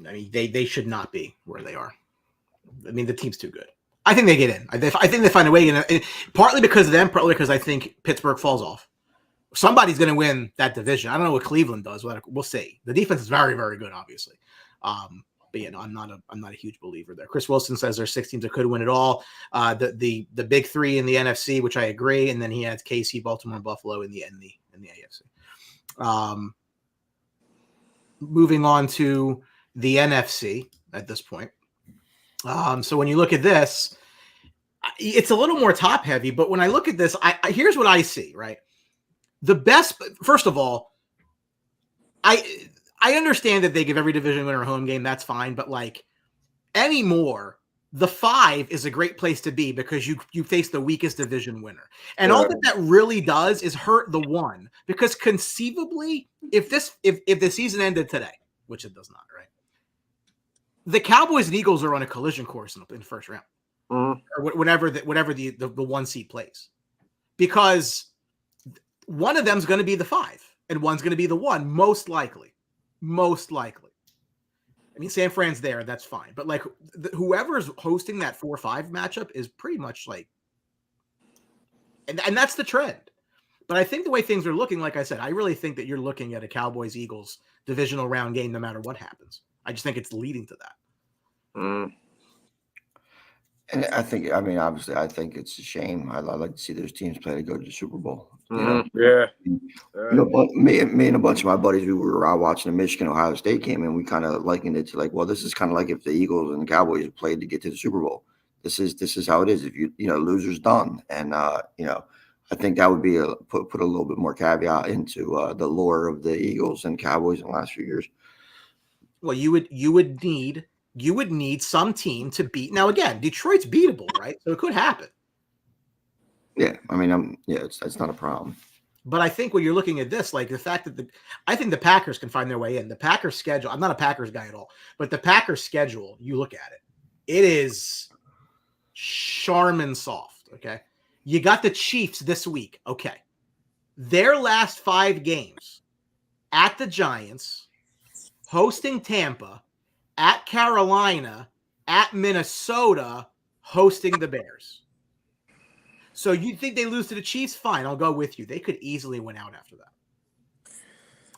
I mean, they should not be where they are. I mean, the team's too good. I think they get in. I think they find a way in. Partly because of them, partly because I think Pittsburgh falls off. Somebody's going to win that division. I don't know what Cleveland does. We'll see. The defense is very, very good, obviously. But I'm not a huge believer there. Chris Wilson says there's 6 teams that could win it all. The big 3 in the NFC, which I agree, and then he adds KC, Baltimore, and Buffalo in the AFC. Moving on to the NFC at this point. So when you look at this, it's a little more top heavy, but when I look at this, here's what I see, right? The best, first of all, I understand that they give every division winner a home game. That's fine. But like anymore, the 5 is a great place to be because you face the weakest division winner. And all that really does is hurt the 1, because conceivably, if the season ended today, which it does not, right? The Cowboys and Eagles are on a collision course in the first round, or whatever the 1 seed plays, because one of them is going to be the 5 and one's going to be the 1, most likely. I mean, San Fran's there, that's fine. But like whoever's hosting that 4-5 matchup is pretty much like, and that's the trend. But I think the way things are looking, like I said, I really think that you're looking at a Cowboys-Eagles divisional round game no matter what happens. I just think it's leading to that. And obviously, I think it's a shame. I'd like to see those teams play to go to the Super Bowl. Yeah. But me and a bunch of my buddies, we were out watching the Michigan-Ohio State game, and we kind of likened it to like, well, this is kind of like if the Eagles and the Cowboys played to get to the Super Bowl. This is how it is. If loser's done, and I think that would be put a little bit more caveat into the lore of the Eagles and Cowboys in the last few years. Well, you would need some team to beat. Now, again, Detroit's beatable, right? So it could happen. Yeah, it's not a problem. But I think when you're looking at this, like the fact that I think the Packers can find their way in. The Packers schedule, I'm not a Packers guy at all, but the Packers schedule, you look at it, it is charmin soft, okay? You got the Chiefs this week, okay. Their last 5 games, at the Giants, hosting Tampa, at Carolina, at Minnesota, hosting the Bears. So you think they lose to the Chiefs? Fine, I'll go with you. They could easily win out after that.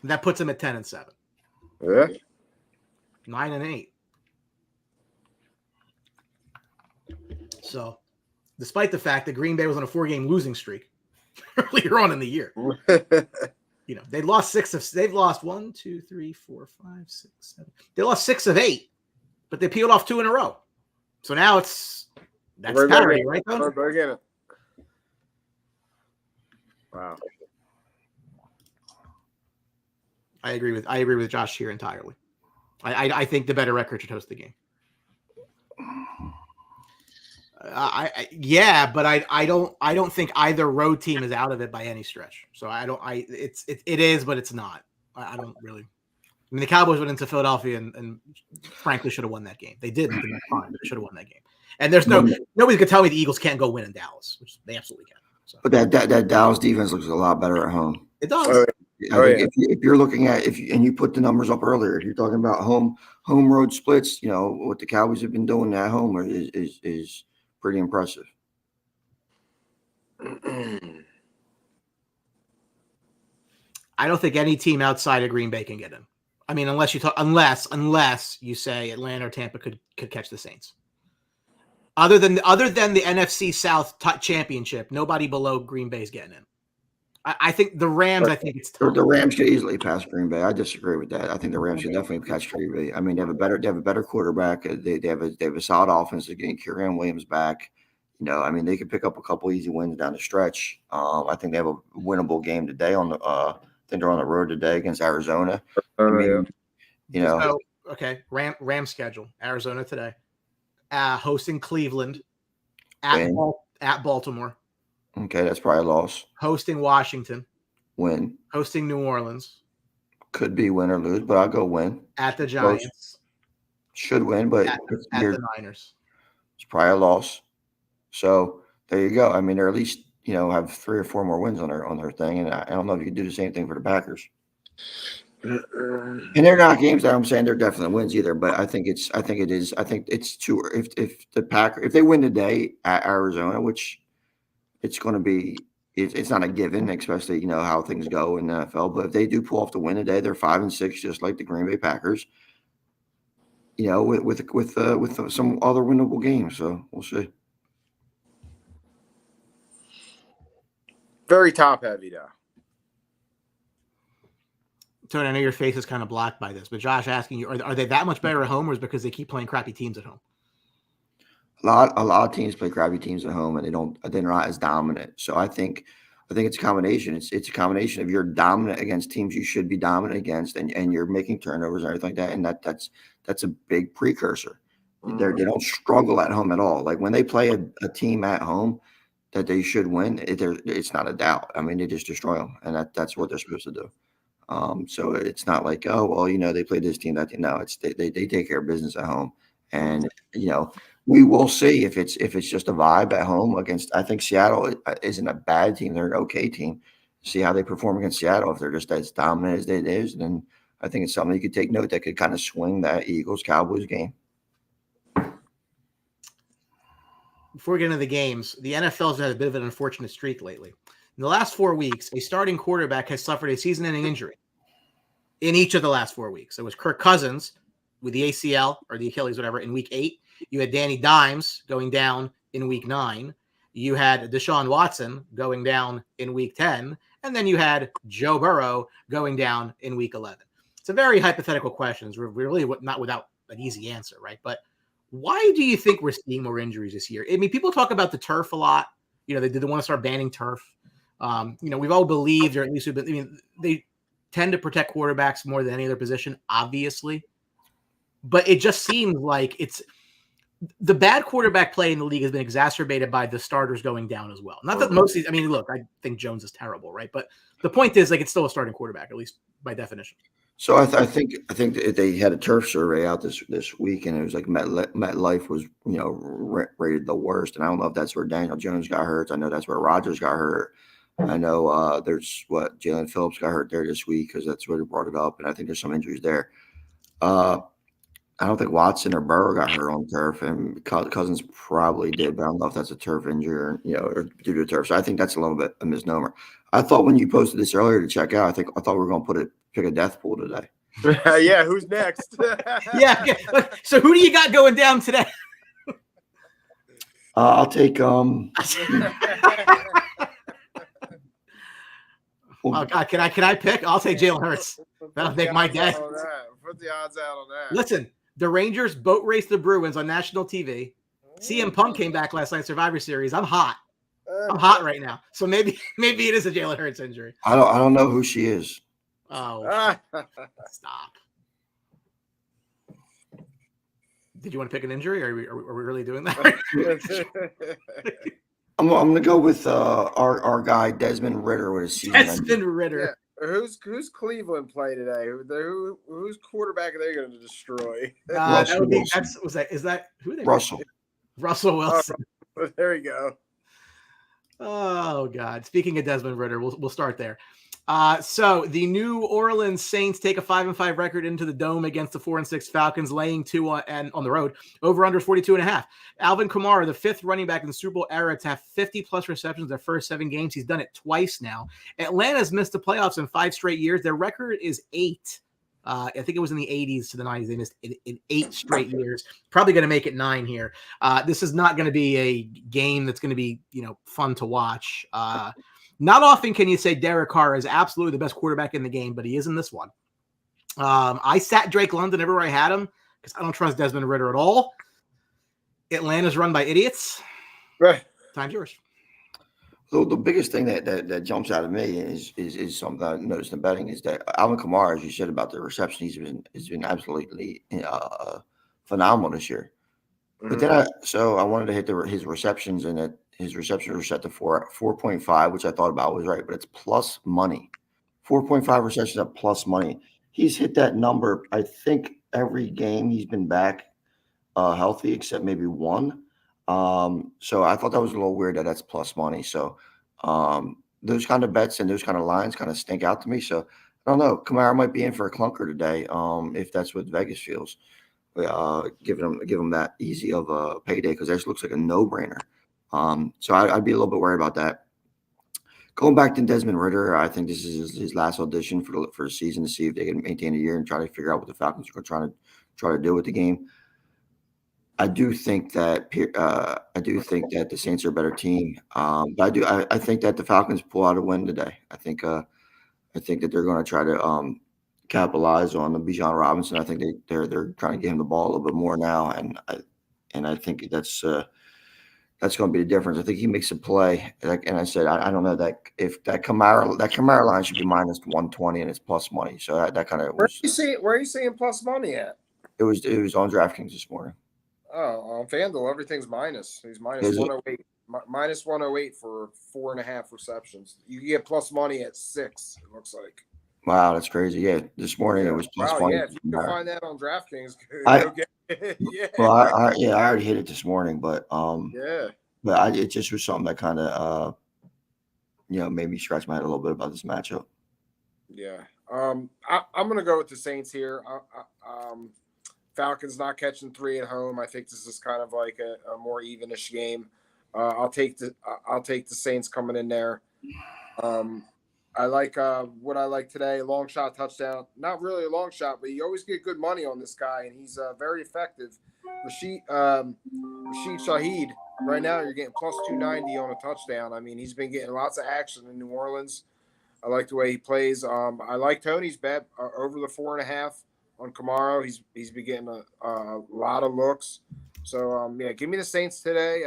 That puts them at 10-7. Yeah. 9-8. So, despite the fact that Green Bay was on a 4-game losing streak earlier on in the year, they've lost 1, 2, 3, 4, 5, 6, 7. They lost 6 of 8, but they peeled off 2 in a row. So now that's parity, right? Wow. I agree with Josh here entirely. I think the better record should host the game. But I don't think either road team is out of it by any stretch. So it is, but it's not. I don't really. I mean, the Cowboys went into Philadelphia and frankly should have won that game. They didn't, and that's fine, but they should have won that game. And there's nobody could tell me the Eagles can't go win in Dallas, which they absolutely can. So. But that Dallas defense looks a lot better at home. It does. If you're looking at and you put the numbers up earlier, if you're talking about home road splits, what the Cowboys have been doing at home is pretty impressive. I don't think any team outside of Green Bay can get in. I mean, unless you say Atlanta or Tampa could catch the Saints. Other than the NFC South championship, nobody below Green Bay is getting in. I think the Rams. I think it's tough. The Rams could easily pass Green Bay. I disagree with that. I think the Rams should definitely catch Green Bay. I mean, they have a better quarterback. They have a solid offense. They're getting Kyren Williams back. They could pick up a couple easy wins down the stretch. I think they have a winnable game today I think they're on the road today against Arizona. Ram schedule: Arizona today, hosting Cleveland, at Baltimore. Okay, that's probably a loss. Hosting Washington. Win. Hosting New Orleans. Could be win or lose, but I'll go win. At the Giants. Close. Should win, but at the Niners. It's probably a loss. So there you go. I mean, they're at least have 3 or 4 more wins on their thing, and I don't know if you can do the same thing for the Packers. And they're not games that I'm saying they're definitely wins either, but I think it's too. If they win today at Arizona, which it's going to be, it's not a given, especially how things go in the NFL. But if they do pull off the win today, they're 5-6, just like the Green Bay Packers. With some other winnable games. So we'll see. Very top heavy, though. Tony, I know your face is kind of blocked by this, but Josh asking you, are they that much better at home, or is it because they keep playing crappy teams at home? A lot of teams play crappy teams at home, and they're not as dominant. So I think it's a combination. It's a combination of you're dominant against teams you should be dominant against, and you're making turnovers and everything like that. And that's a big precursor. They don't struggle at home at all. Like when they play a team at home that they should win, it's not a doubt. I mean, they just destroy them, and that's what they're supposed to do. So it's not like, oh well, they played this team, that team. No, it's they take care of business at home, and we will see if it's just a vibe at home against. I think Seattle isn't a bad team; they're an okay team. See how they perform against Seattle. If they're just as dominant as it is, then I think it's something you could take note that could kind of swing that Eagles-Cowboys game. Before we get into the games, the NFL's had a bit of an unfortunate streak lately. In the last 4 weeks, a starting quarterback has suffered a season-ending injury in each of the last 4 weeks. It was Kirk Cousins with the ACL or the Achilles, whatever, in week 8. You had Danny Dimes going down in week 9. You had Deshaun Watson going down in week 10. And then you had Joe Burrow going down in week 11. It's a very hypothetical question. It's really not without an easy answer, right? But why do you think we're seeing more injuries this year? I mean, people talk about the turf a lot. They want to start banning turf. We've all believed, or at least they tend to protect quarterbacks more than any other position, obviously. But it just seems like it's the bad quarterback play in the league has been exacerbated by the starters going down as well. Not that mostly, look, I think Jones is terrible, right? But the point is, like, it's still a starting quarterback, at least by definition. So I think they had a turf survey out this week, and it was like MetLife was rated the worst, and I don't know if that's where Daniel Jones got hurt. I know that's where Rodgers got hurt. I know there's Jalen Phillips got hurt there this week because that's where they brought it up, and I think there's some injuries there. I don't think Watson or Burrow got hurt on turf, and Cousins probably did, but I don't know if that's a turf injury or due to turf. So I think that's a little bit a misnomer. I thought when you posted this earlier to check out, I thought we were going to pick a death pool today. Yeah, who's next? Yeah. So who do you got going down today? I'll take Oh God, can I pick? I'll take Jalen Hurts. That'll make my day. Put the odds out on that. Listen, the Rangers boat raced the Bruins on national TV. CM Punk came back last night, Survivor Series. I'm hot. I'm hot right now. So maybe it is a Jalen Hurts injury. I don't know who she is. Oh, stop. Did you want to pick an injury? Are we really doing that? I'm going to go with our guy Desmond Ritter with his season. Desmond Ritter. Yeah. Who's Cleveland play today? Whose quarterback are they going to destroy? Is that who they? Russell Wilson. There you go. Oh God! Speaking of Desmond Ritter, we'll start there. So the New Orleans Saints take a 5-5 record into the Dome against the 4-6 Falcons, laying 2 on the road. Over under 42.5. Alvin Kamara, the 5th running back in the Super Bowl era to have 50+ receptions their first 7 games. He's done it twice now. Atlanta's missed the playoffs in 5 straight years. Their record is 8. I think it was in the 80s to the 90s. They missed in 8 straight years. Probably going to make it 9 here. This is not going to be a game that's going to be fun to watch. Not often can you say Derek Carr is absolutely the best quarterback in the game, but he is in this one. I sat Drake London everywhere I had him because I don't trust Desmond Ritter at all. Atlanta's run by idiots. Right. Time's yours. So the biggest thing that jumps out of me is something I noticed in betting is that Alvin Kamara, as you said about the reception, he's been absolutely phenomenal this year. But then I wanted to hit his receptions, and his receptions were set to 4.5, which I thought about was right, but it's plus money. 4.5 receptions at plus money. He's hit that number, I think, every game he's been back healthy, except maybe 1. So I thought that was a little weird that's plus money. So those kind of bets and those kind of lines kind of stink out to me. So I don't know. Kamara might be in for a clunker today, if that's what Vegas feels. Give him that easy of a payday because this looks like a no-brainer. So I'd be a little bit worried about that. Going back to Desmond Ritter, I think this is his last audition for the season to see if they can maintain a year and try to figure out what the Falcons are trying to do with the game. I do think that the Saints are a better team, but I think that the Falcons pull out a win today. I think that they're going to try to capitalize on the Bijan Robinson. I think they're trying to get him the ball a little bit more now, and I think that's going to be the difference. I think he makes a play, and I said I don't know that if that Kamara line should be minus 120 and it's plus money. So that kind of where are you seeing plus money at? It was on DraftKings this morning. Oh, on FanDuel, everything's minus. He's minus Is it? 108. Minus 108 for 4.5 receptions. You can get plus money at 6, it looks like. Wow, that's crazy. Yeah, this morning it was plus Wow, money. yeah. If you can find that on DraftKings, I go get it. Yeah. well, I already hit it this morning, but Yeah. it just was something that kind of made me scratch my head a little bit about this matchup. Yeah. I'm gonna go with the Saints here. Falcons not catching 3 at home. I think this is kind of like a more evenish game. I'll take the Saints coming in there. I like what I like today. Long shot touchdown. Not really a long shot, but you always get good money on this guy, and he's very effective. Rashid Shaheed. Right now, you're getting plus 290 on a touchdown. I mean, he's been getting lots of action in New Orleans. I like the way he plays. I like Tony's bet over the 4.5 on Kamara. He's been getting a lot of looks. So yeah, give me the Saints today.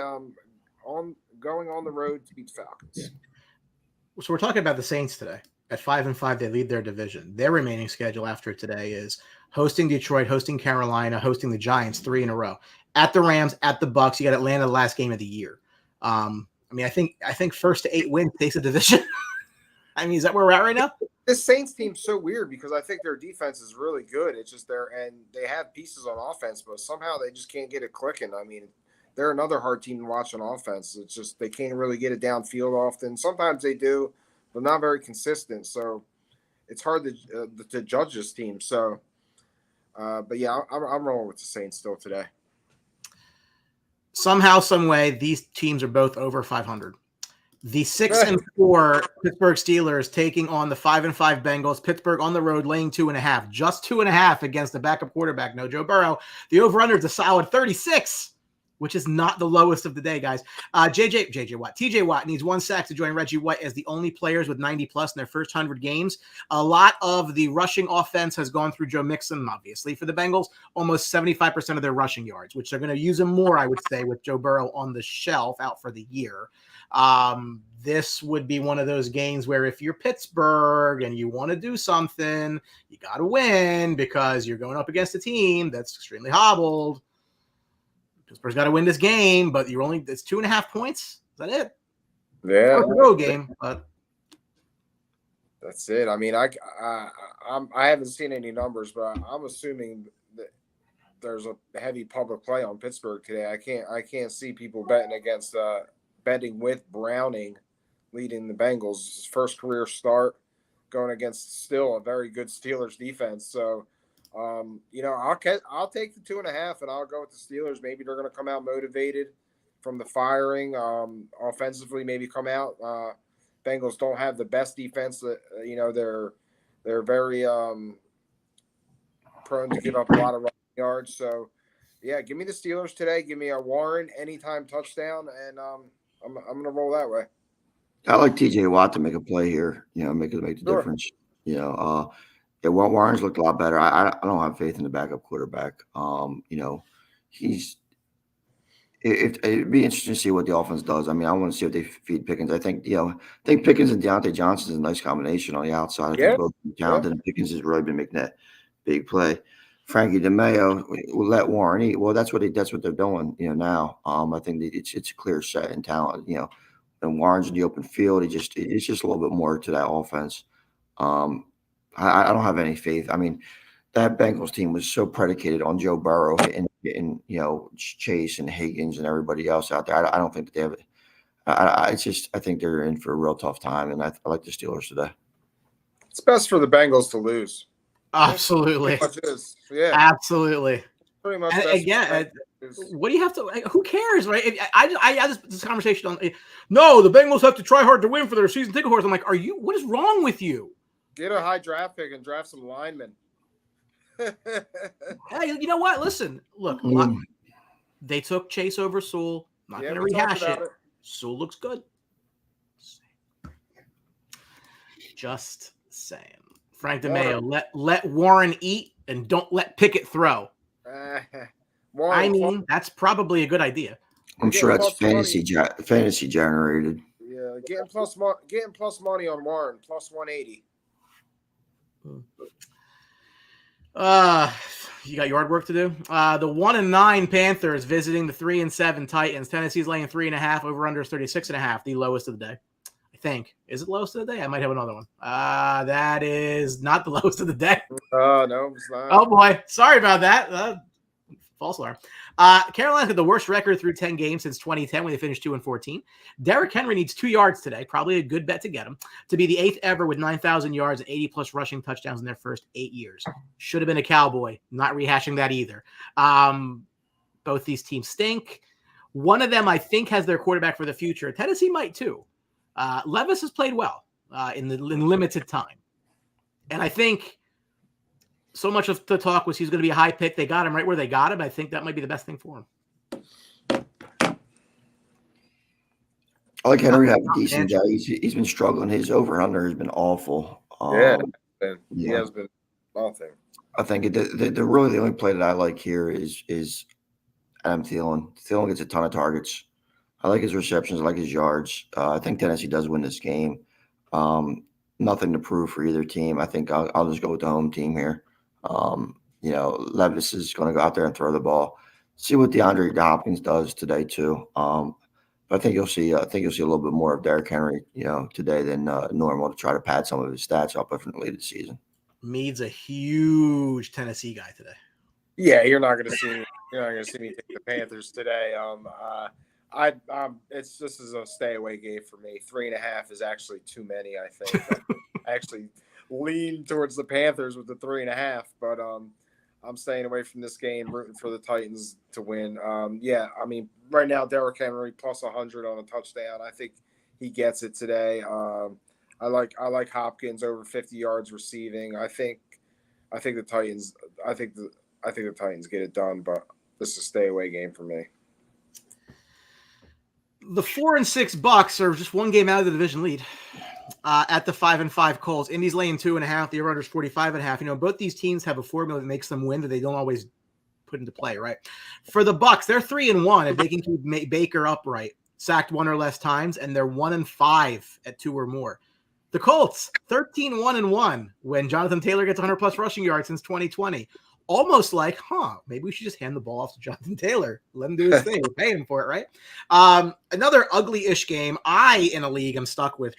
Going on the road to beat the Falcons. So we're talking about the Saints today. At 5-5, they lead their division. Their remaining schedule after today is hosting Detroit, hosting Carolina, hosting the Giants 3 in a row. At the Rams, at the Bucks. You got Atlanta the last game of the year. I mean, I think first to 8 wins takes a division. I mean, is that where we're at right now? This Saints team's so weird because I think their defense is really good. It's just and they have pieces on offense, but somehow they just can't get it clicking. I mean, they're another hard team to watch on offense. It's just they can't really get it downfield often. Sometimes they do, but not very consistent. So it's hard to judge this team. So, but yeah, I'm rolling with the Saints still today. Somehow, some way, these teams are both over 500. The 6-4 Pittsburgh Steelers taking on the 5-5 Bengals. Pittsburgh on the road laying 2.5, just 2.5 against the backup quarterback. No Joe Burrow. The over/under is a solid 36. Which is not the lowest of the day, TJ Watt needs 1 sack to join Reggie White as the only players with 90+ in their first 100 games. A lot of the rushing offense has gone through Joe Mixon, obviously, for the Bengals. Almost 75% of their rushing yards, which they're going to use him more, I would say, with Joe Burrow on the shelf out for the year. This would be one of those games where if you're Pittsburgh and you want to do something, you got to win because you're going up against a team that's extremely hobbled. Pittsburgh's got to win this game, but it's 2.5 points. Is that it? Yeah, it's a road game, but that's it. I mean, I haven't seen any numbers, but I'm assuming that there's a heavy public play on Pittsburgh today. I can't see people betting with Browning leading the Bengals. His first career start going against still a very good Steelers defense. So. I'll take the 2.5 and I'll go with the Steelers. Maybe they're going to come out motivated from the firing. Offensively, maybe come out. Bengals don't have the best defense. They're very prone to give up a lot of rushing yards. So, yeah, give me the Steelers today. Give me a Warren anytime touchdown, and I'm going to roll that way. I like TJ Watt to make a play here. Make the difference. Yeah, Warren's looked a lot better. I don't have faith in the backup quarterback. It'd be interesting to see what the offense does. I mean, I want to see if they feed Pickens. I think Pickens and Deontay Johnson is a nice combination on the outside. I think both talented, and Pickens has really been making that big play. Frankie DeMayo will let Warren eat. Well, that's what they're doing. Now. I think it's a clear set in talent. And Warren's in the open field. It's just a little bit more to that offense. I don't have any faith. I mean, that Bengals team was so predicated on Joe Burrow and getting, Chase and Higgins and everybody else out there. I don't think that they have it. I think they're in for a real tough time, and I like the Steelers today. It's best for the Bengals to lose. Absolutely. Yeah. Absolutely. Pretty much. Again, what do you have to? Who cares, right? I had this conversation on. No, the Bengals have to try hard to win for their season ticket holders. I'm like, what is wrong with you? Get a high draft pick and draft some linemen. Hey, you know what? Listen, look, they took Chase over Sewell. Not going to rehash it. Sewell looks good. Just saying. Frank DeMayo, let Warren eat and don't let Pickett throw. That's probably a good idea. I'm sure that's fantasy generated. Yeah, getting plus money on Warren, plus 180. You got yard work to do. The 1-9 Panthers visiting the 3-7 Titans. Tennessee's laying 3.5. Over under is 36.5. The lowest of the day. I think. Is it lowest of the day? I might have another one. That is not the lowest of the day. No, it's not. Oh boy, sorry about that. False alarm. Carolina had the worst record through 10 games since 2010 when they finished 2-14. Derrick Henry needs 2 yards today, probably a good bet to get him, to be the 8th ever with 9,000 yards and 80-plus rushing touchdowns in their first 8 years. Should have been a Cowboy. Not rehashing that either. Both these teams stink. One of them, I think, has their quarterback for the future. Tennessee might too. Levis has played well in limited time. And I think so much of the talk was he's going to be a high pick. They got him right where they got him. I think that might be the best thing for him. I like Henry to have a decent day. He's been struggling. His over-under has been awful. He has been nothing. I think the really the only play that I like here is Adam Thielen. Thielen gets a ton of targets. I like his receptions. I like his yards. I think Tennessee does win this game. Nothing to prove for either team. I think I'll just go with the home team here. Levis is going to go out there and throw the ball. See what DeAndre Hopkins does today too. But I think you'll see. I think you'll see a little bit more of Derrick Henry, today than normal to try to pad some of his stats up in the late season. Mead's a huge Tennessee guy today. Yeah, you're not going to see me. You're not going to see me take the Panthers today. This is a stay away game for me. 3.5 is actually too many. I think. I actually lean towards the Panthers with the 3.5, but I'm staying away from this game, rooting for the Titans to win. Right now Derrick Henry plus 100 on a touchdown. I think he gets it today. I like Hopkins over 50 yards receiving. I think the Titans. I think the Titans get it done, but this is a stay away game for me. The 4-6 Bucks are just one game out of the division lead. At the 5-5 Colts. Indy's laying 2.5. The over-under is 45.5. Both these teams have a formula that makes them win that they don't always put into play, right? For the Bucks, they're 3-1 if they can keep Baker upright, sacked 1 or less times, and they're 1-5 at 2 or more. The Colts, 13-1-1 when Jonathan Taylor gets 100-plus rushing yards since 2020. Almost like, maybe we should just hand the ball off to Jonathan Taylor. Let him do his thing. We're paying him for it, right? Another ugly-ish game. In a league, I'm stuck with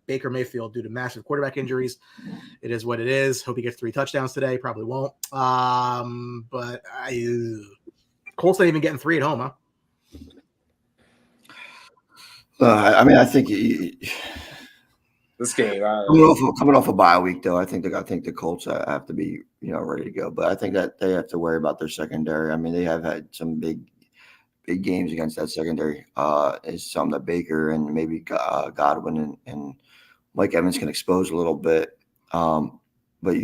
Baker Mayfield due to massive quarterback injuries. It is what it is. Hope he gets 3 touchdowns today. Probably won't. But Colts ain't even getting 3 at home, huh? I think this game coming off a bye week, though, I think the Colts have to be ready to go. But I think that they have to worry about their secondary. I mean, they have had some big games against that secondary. Is something that Baker and maybe Godwin and Mike Evans can expose a little bit. But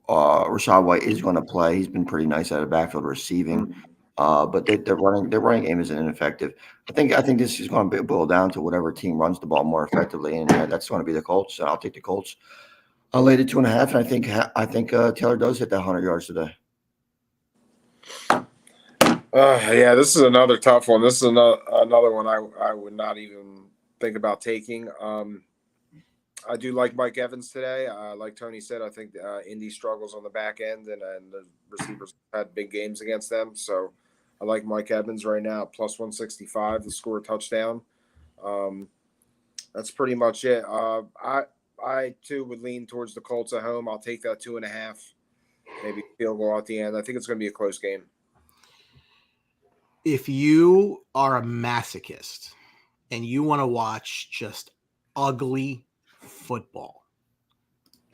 Rachaad White is going to play. He's been pretty nice out of backfield receiving. But their running game isn't ineffective. I think this is going to boil down to whatever team runs the ball more effectively, and that's going to be the Colts. So I'll take the Colts. I'll lay it 2.5, and I think Taylor does hit that 100 yards today. This is another tough one. This is another one I would not even think about taking. I do like Mike Evans today. Like Tony said, I think Indy struggles on the back end, and the receivers had big games against them. So I like Mike Evans right now, plus 165 to score a touchdown. That's pretty much it. I too would lean towards the Colts at home. I'll take that 2.5, maybe field goal at the end. I think it's going to be a close game. If you are a masochist and you want to watch just ugly football,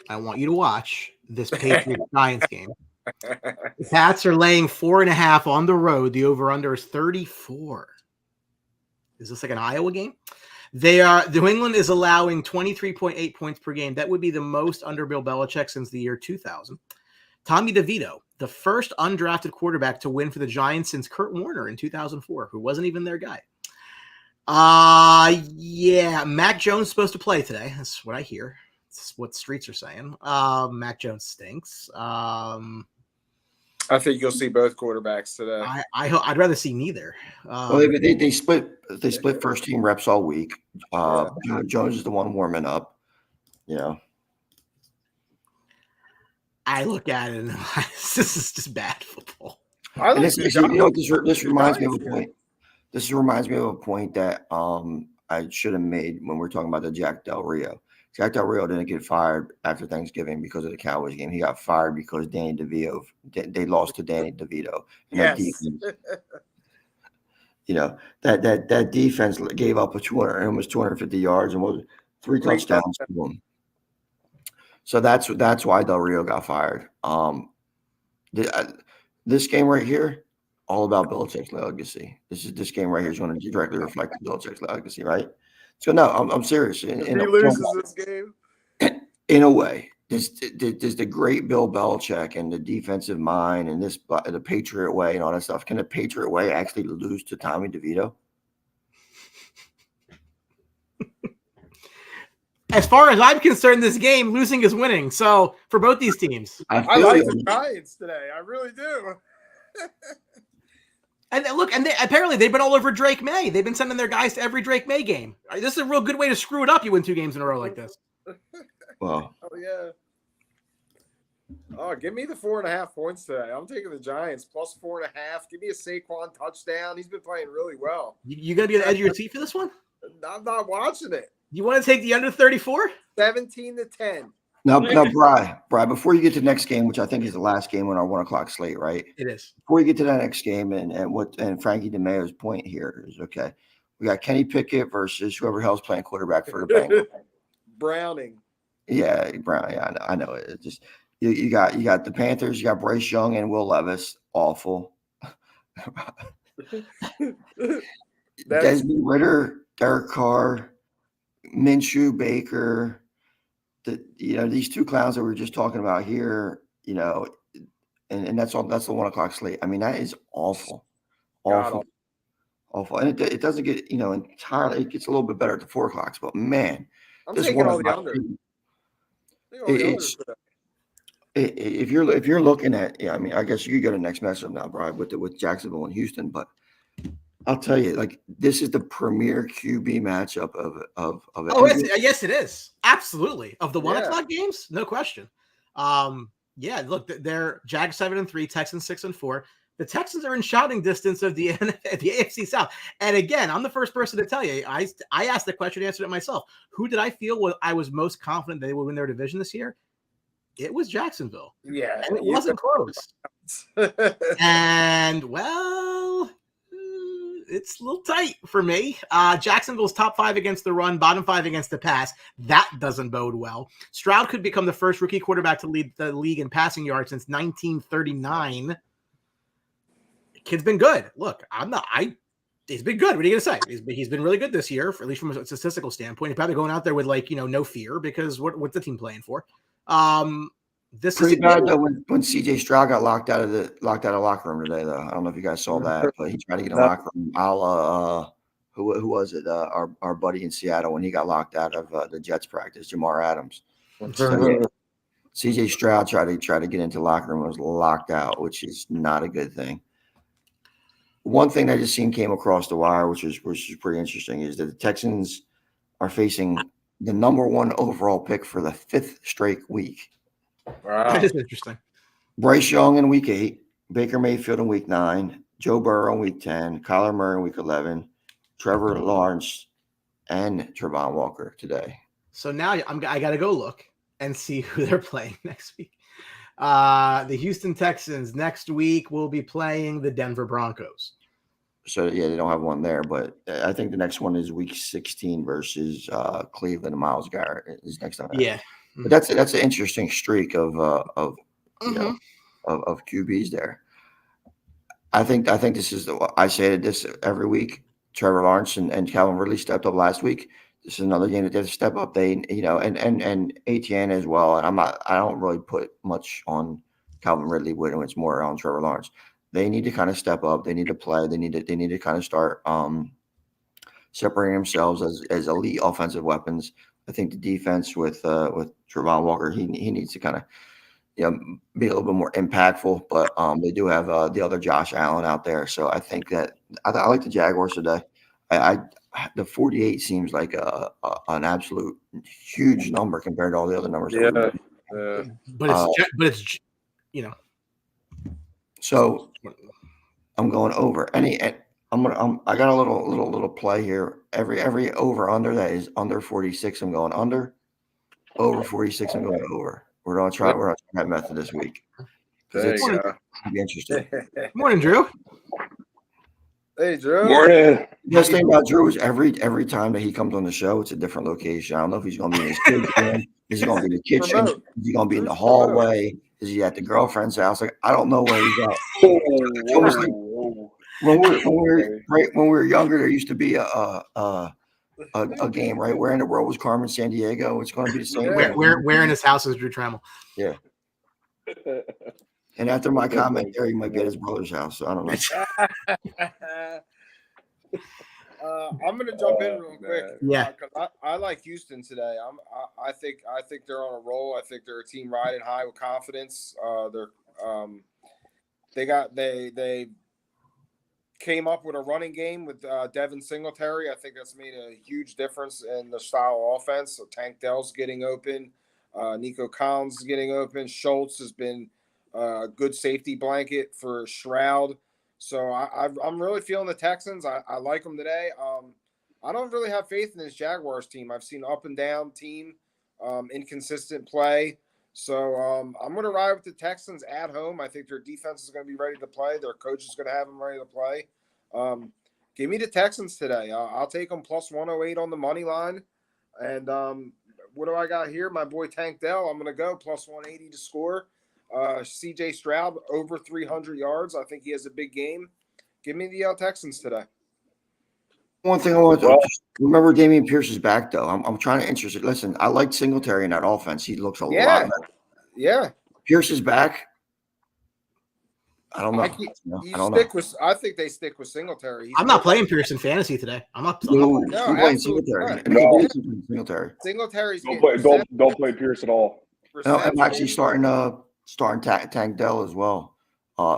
I want you to watch this Patriots-Giants game. The Pats are laying 4.5 on the road. The over-under is 34. Is this like an Iowa game? New England is allowing 23.8 points per game. That would be the most under Bill Belichick since the year 2000. Tommy DeVito, the first undrafted quarterback to win for the Giants since Kurt Warner in 2004, who wasn't even their guy. Mac Jones is supposed to play today. That's what I hear. That's what streets are saying. Mac Jones stinks. I think you'll see both quarterbacks today. I'd rather see neither. They split first team reps all week. Jones is the one warming up. I look at it and this is just bad football. I And like this reminds me of a Giants point. This reminds me of a point that I should have made when we're talking about the Jack Del Rio. Jack Del Rio didn't get fired after Thanksgiving because of the Cowboys game. He got fired because Danny DeVito. They lost to Danny DeVito. And that Yes. defense, that defense gave up a 200, almost 250 yards and was three touchdowns to them. So that's why Del Rio got fired. This game right here, all about Belichick's legacy. This game right here is going to directly reflect Belichick's legacy, right? So no, I'm serious. If he loses this game, in a way, does the great Bill Belichick and the defensive mind and the Patriot way and all that stuff, can the Patriot way actually lose to Tommy DeVito? As far as I'm concerned, this game, losing is winning. So for both these teams, I like the Giants today. I really do. And look, and apparently they've been all over Drake May. They've been sending their guys to every Drake May game. This is a real good way to screw it up. You win 2 games in a row like this. Well, oh yeah. Oh, give me the 4.5 points today. I'm taking the Giants plus 4.5. Give me a Saquon touchdown. He's been playing really well. You gonna be on the edge of your seat for this one? I'm not watching it. You want to take the under 34? 17-10. Now, Bri, before you get to the next game, which I think is the last game on our 1 o'clock slate, right? It is. Before you get to that next game, and Frankie DeMeo's point here is okay. We got Kenny Pickett versus whoever hell's playing quarterback for the Bengals. Browning. Yeah, Brown. Yeah, I know it. It's just you got the Panthers. You got Bryce Young and Will Levis. Awful. Desmond Ritter, Derek Carr, Minshew, Baker. These 2 clowns that we were just talking about here. And that's all. That's the 1 o'clock slate. I mean, that is awful, awful. And it doesn't get entirely. It gets a little bit better at the 4 o'clocks. But man, I'm taking all the under. If you're looking at, I mean, I guess you could go to the next matchup now, Brian, with Jacksonville and Houston, but I'll tell you, like, this is the premier QB matchup of yes, it is. Absolutely. Of the 1 o'clock games, no question. Look, they're Jags 7-3, Texans 6-4. The Texans are in shouting distance of the AFC South. And again, I'm the first person to tell you, I asked the question, answered it myself. Who did I feel I was most confident they would win their division this year? It was Jacksonville. Yeah. And it wasn't close. And, well, it's a little tight for me. Jacksonville's top 5 against the run, bottom 5 against the pass. That doesn't bode well. Stroud could become the first rookie quarterback to lead the league in passing yards since 1939. Kid's been good. Look, he's been good. What are you going to say? He's been really good this year, at least from a statistical standpoint. He's probably going out there with no fear because what's the team playing for? This pretty is bad though when CJ Stroud got locked out of the locker room today, though. I don't know if you guys saw that, but he tried to get in the locker room. Who was it? Our buddy in Seattle when he got locked out of the Jets practice, Jamar Adams. So, CJ Stroud tried to get into the locker room and was locked out, which is not a good thing. One thing I just seen came across the wire, which is pretty interesting, is that the Texans are facing the number 1 overall pick for the 5th straight week. Wow. That is interesting. Bryce Young in week 8, Baker Mayfield in week 9, Joe Burrow in week 10, Kyler Murray in week 11, Trevor Lawrence, and Trevon Walker today. So now I got to go look and see who they're playing next week. The Houston Texans next week will be playing the Denver Broncos. So, yeah, they don't have one there, but I think the next one is week 16 versus Cleveland and Myles Garrett is next on that. Yeah. But that's an interesting streak of QBs there. I think this is I say this every week. Trevor Lawrence and Calvin Ridley stepped up last week. This is another game that they have to step up. They and Etienne as well. And I don't really put much on Calvin Ridley when it's more on Trevor Lawrence. They need to kind of step up. They need to play. They need to kind of start separating themselves as elite offensive weapons. I think the defense with Trevon Walker, he needs to kind of be a little bit more impactful. But they do have the other Josh Allen out there, so I think that I like the Jaguars today. The 48 seems like an absolute huge number compared to all the other numbers. Yeah, But it's So I'm going over. I got a little play here. Every over under that is under 46. I'm going under. Over 46. I'm going over. We're gonna try that method this week. There It's you gonna be interesting. Morning, Drew. Hey, Drew. Morning. The best thing about Drew is every time that he comes on the show, it's a different location. I don't know if he's going to be in his kid's room. Is he going to be in the kitchen? Remote. Is he going to be in the Drew's hallway? Is he at the girlfriend's house? Like, I don't know where he's at. It's almost like when we were younger, there used to be a game, right? Where in the world was Carmen San Diego? It's going to be the same. Where in his house is Drew Trammell? Yeah. And after my comment there, he might be at his brother's house. So I don't know. I'm gonna jump in real quick. Yeah. 'Cause I like Houston today. I think they're on a roll. I think they're a team riding high with confidence. They came up with a running game with Devin Singletary. I think that's made a huge difference in the style of offense. So Tank Dell's getting open. Nico Collins is getting open. Schultz has been a good safety blanket for Stroud. So I'm really feeling the Texans. I like them today. I don't really have faith in this Jaguars team. I've seen up and down team, inconsistent play. So I'm going to ride with the Texans at home. I think their defense is going to be ready to play. Their coach is going to have them ready to play. Give me the Texans today. I'll take them plus 108 on the money line. And what do I got here? My boy Tank Dell. I'm going to go plus 180 to score. CJ Stroud over 300 yards. I think he has a big game. Give me the Texans today. One thing I want to remember, Damian Pierce is back though. I'm trying to interest. Listen, I like Singletary in that offense. He looks a lot better. Yeah. Pierce is back. I don't know. I think they stick with Singletary. I'm not playing Pierce in fantasy today. I'm playing Singletary. Singletary. Singletary's Don't play Pierce at all. No, I'm actually starting Tank Dell as well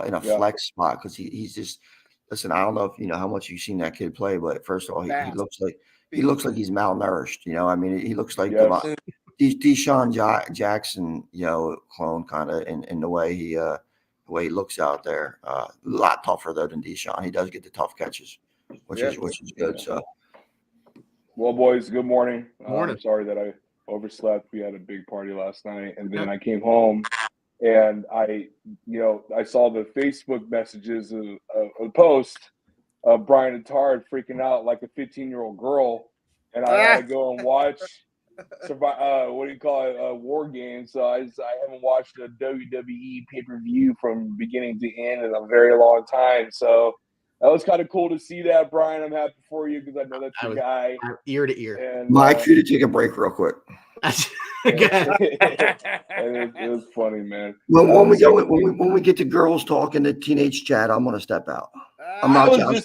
in a flex spot because he's just listen. I don't know if you know how much you've seen that kid play, but first of all, he looks like he's malnourished. You know, I mean, he looks like Deshaun Jackson, clone kind of in the way he looks out there. A lot tougher though than Deshaun. He does get the tough catches, which is good. So, well, boys, good morning. Morning. I'm sorry that I overslept. We had a big party last night, and then I came home. And I saw the Facebook messages of a post of Brian and Tard freaking out like a 15-year-old girl, and I had to go and watch War Games. So I haven't watched a WWE pay-per-view from beginning to end in a very long time. So that was kind of cool to see that, Brian. I'm happy for you because I know that's your guy. Ear to ear. And Mike, you to take a break real quick. It was funny, man. Well, when we get to girls talk in the teenage chat, I'm going to step out. I'm not Josh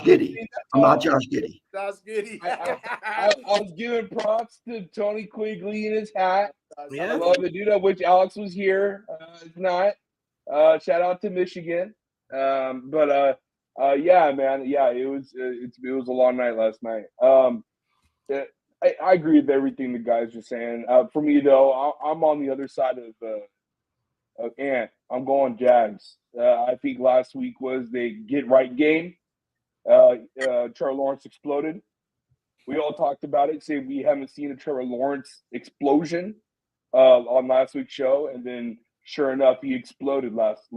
Giddey. I'm not Josh Giddey. I was giving props to Tony Quigley in his hat. Yeah. I love the dude. I wish Alex was here. It's not. Shout out to Michigan. Yeah, man. Yeah, it was a long night last night. I agree with everything the guys are saying. For me, though, I'm on the other side of Ant. I'm going Jags. I think last week was the get-right game. Trevor Lawrence exploded. We all talked about it, saying we haven't seen a Trevor Lawrence explosion on last week's show, and then sure enough, he exploded last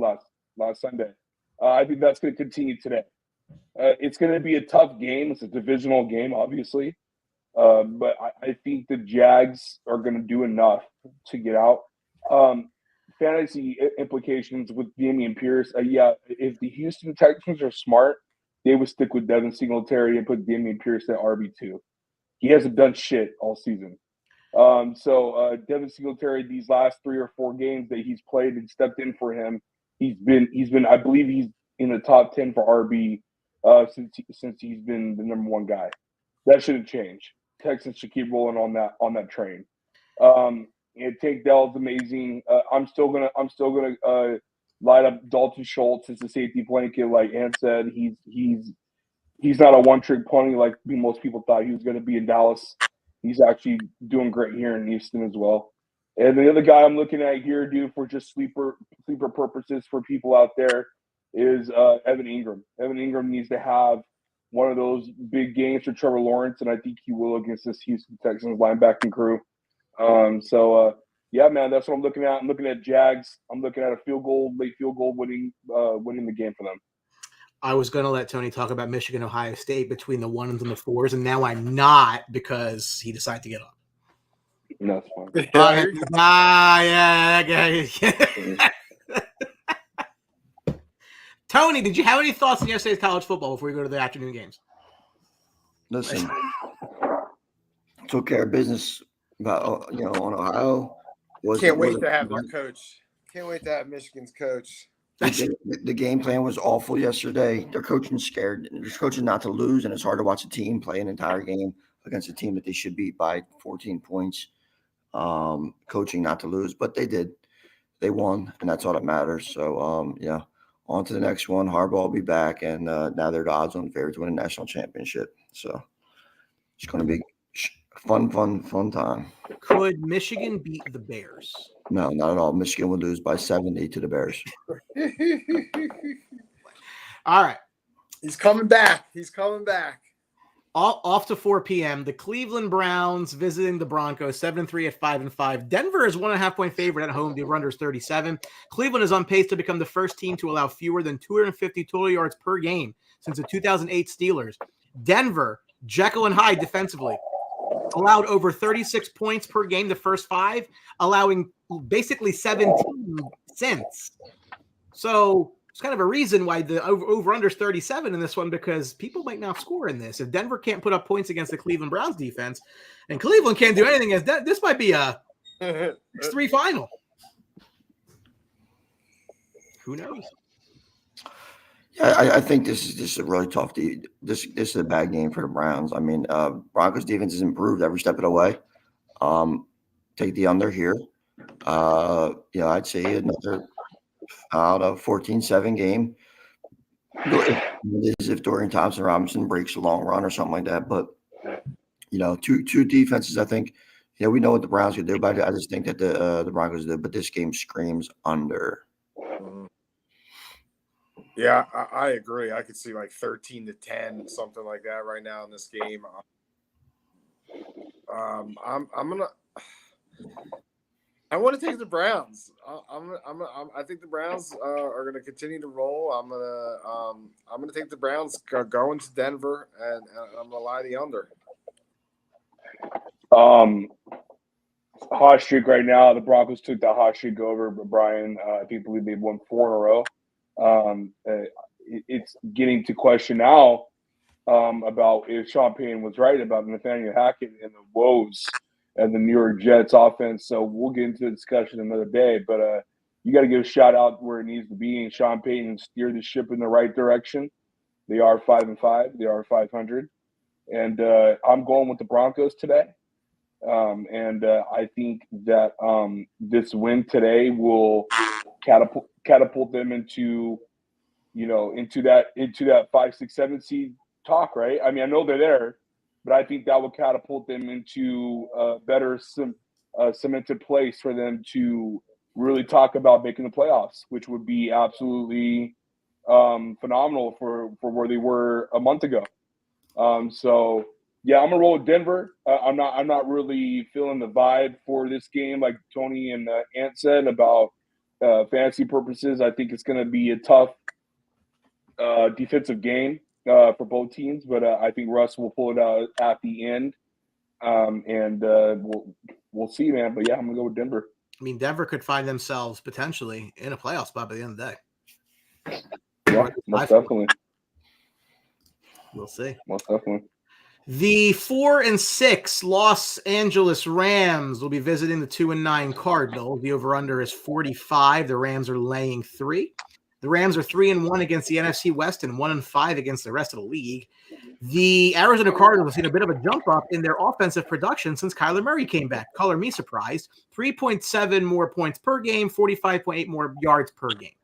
Sunday. I think that's going to continue today. It's going to be a tough game. It's a divisional game, obviously. But I think the Jags are going to do enough to get out. Fantasy implications with Damian Pierce. If the Houston Texans are smart, they would stick with Devin Singletary and put Damian Pierce at RB2. He hasn't done shit all season. So Devin Singletary, these last 3 or 4 games that he's played and stepped in for him, he's been. I believe he's in the top 10 for RB since he's been the number 1 guy. That shouldn't change. Texans should keep rolling on that train. Tank Dell's amazing. I'm still gonna light up Dalton Schultz as a safety blanket. Like Ann said, he's not a one-trick pony like most people thought he was going to be in Dallas. He's actually doing great here in Houston as well. And the other guy I'm looking at here, dude, for just sleeper purposes for people out there is Evan Ingram. Evan Ingram needs to have one of those big games for Trevor Lawrence, and I think he will against this Houston Texans linebacking crew. Yeah, man, that's what I'm looking at. I'm looking at Jags. I'm looking at a late field goal winning the game for them. I was going to let Tony talk about Michigan, Ohio State between the 1s and the 4s, and now I'm not because he decided to get up. No, that's fine. Tony, did you have any thoughts on yesterday's college football before we go to the afternoon games? Listen, took care of business about on Ohio. Can't wait to have their coach. Can't wait to have Michigan's coach. The game plan was awful yesterday. Their coaching scared. They're coaching not to lose, and it's hard to watch a team play an entire game against a team that they should beat by 14 points. Coaching not to lose, but they did. They won, and that's all that matters. So, on to the next one. Harbaugh will be back, and now they're the odds-on favorite to win a national championship. So it's going to be fun time. Could Michigan beat the Bears? No, not at all. Michigan will lose by 70 to the Bears. All right. He's coming back. Off to 4 p.m. The Cleveland Browns visiting the Broncos, 7-3 at 5-5. Denver is 1.5-point favorite at home. The over-under is 37. Cleveland is on pace to become the first team to allow fewer than 250 total yards per game since the 2008 Steelers. Denver, Jekyll and Hyde defensively, allowed over 36 points per game the first 5, allowing basically 17 since. So it's kind of a reason why the over-under is 37 in this one, because people might not score in this. If Denver can't put up points against the Cleveland Browns defense, and Cleveland can't do anything against this might be a 6-3 final. Who knows? Yeah, I think this is a really tough. This is a bad game for the Browns. I mean, Broncos defense has improved every step of the way. Take the under here. I'd say another out of 14-7 game. It is if Dorian Thompson-Robinson breaks a long run or something like that. But two defenses. I think we know what the Browns could do, but I just think that the Broncos do. But this game screams under. Yeah, I agree. I could see like 13-10, something like that right now in this game. I want to take the Browns. I think the Browns are going to continue to roll. I'm gonna take the Browns going to Denver, and I'm gonna lie the under. Hot streak right now. The Broncos took that hot streak over, but Brian, I believe they've won 4 in a row. It's getting to question now about if Sean Payton was right about Nathaniel Hackett and the woes and the New York Jets offense. So we'll get into the discussion another day. But you got to give a shout out where it needs to be, and Sean Payton steered the ship in the right direction. They are 5-5. They are 500, and I'm going with the Broncos today. I think that this win today will catapult them into that 5, 6, 7 seed talk, right? I mean, I know they're there, but I think that will catapult them into a better cemented place for them to really talk about making the playoffs, which would be absolutely phenomenal for where they were a month ago. So yeah, I'm gonna roll with Denver. I'm not really feeling the vibe for this game, like Tony and Ant said about fantasy purposes. I think it's gonna be a tough defensive game for both teams, but I think Russ will pull it out at the end, and we'll see, man. But yeah, I'm gonna go with Denver. I mean, Denver could find themselves potentially in a playoff spot by the end of the day. Yeah, most definitely. We'll see. Most definitely. The 4-6 Los Angeles Rams will be visiting the 2-9 Cardinals. The over-under is 45. The Rams are laying 3. The Rams are 3-1 against the NFC West and 1-5 against the rest of the league. The Arizona Cardinals have seen a bit of a jump up in their offensive production since Kyler Murray came back. Color me surprised. 3.7 more points per game, 45.8 more yards per game.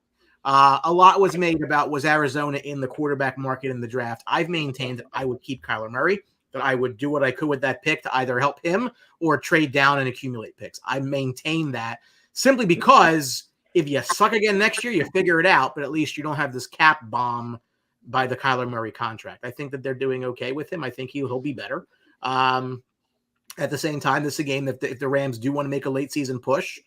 A lot was made about was Arizona in the quarterback market in the draft. I've maintained that I would keep Kyler Murray. that I would do what I could with that pick to either help him or trade down and accumulate picks. I maintain that simply because if you suck again next year, you figure it out, but at least you don't have this cap bomb by the Kyler Murray contract. I think that they're doing okay with him. I think he'll be better. At the same time, this is a game that if the Rams do want to make a late season push,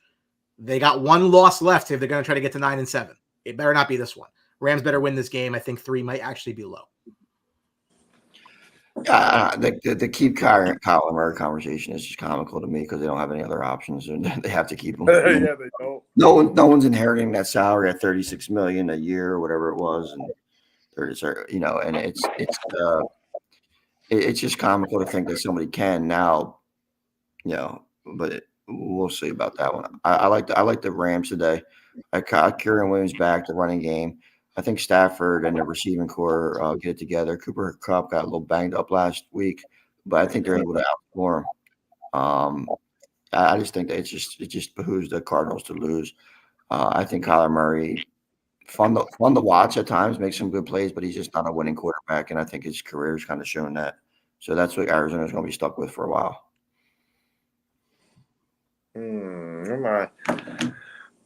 they got one loss left if they're going to try to get to 9-7. It better not be this one. Rams better win this game. I think 3 might actually be low. The keep Kyler Murray conversation is just comical to me because they don't have any other options and they have to keep him. Yeah, they don't. No one's inheriting that salary at $36 million a year or whatever it was, and there's and it's just comical to think that somebody can now, but we'll see about that one. I like the Rams today. I got Kyren Williams back, the running game. I think Stafford and the receiving core get together. Cooper Kupp got a little banged up last week, but I think they're able to outscore him. I just think that it just behooves the Cardinals to lose. I think Kyler Murray, fun to watch at times, makes some good plays, but he's just not a winning quarterback, and I think his career has kind of shown that. So that's what Arizona's going to be stuck with for a while.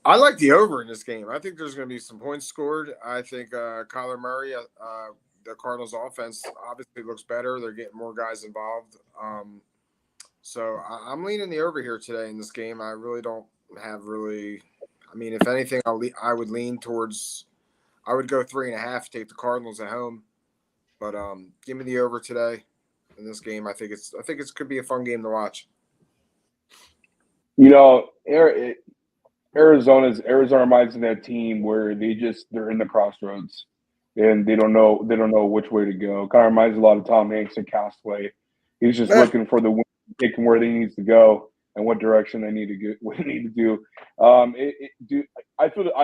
I like the over in this game. I think there's going to be some points scored. I think Kyler Murray, the Cardinals' offense obviously looks better. They're getting more guys involved. So I'm leaning the over here today in this game. I really don't have I mean, if anything, I would lean towards – I would go 3.5, take the Cardinals at home. But give me the over today in this game. I think it could be a fun game to watch. Arizona reminds me of that team where they're in the crossroads and they don't know which way to go. Kind of reminds me a lot of Tom Hanks in Castaway. He's just looking for the wind, take him where they need to go and what direction they need to get, what they need to do. I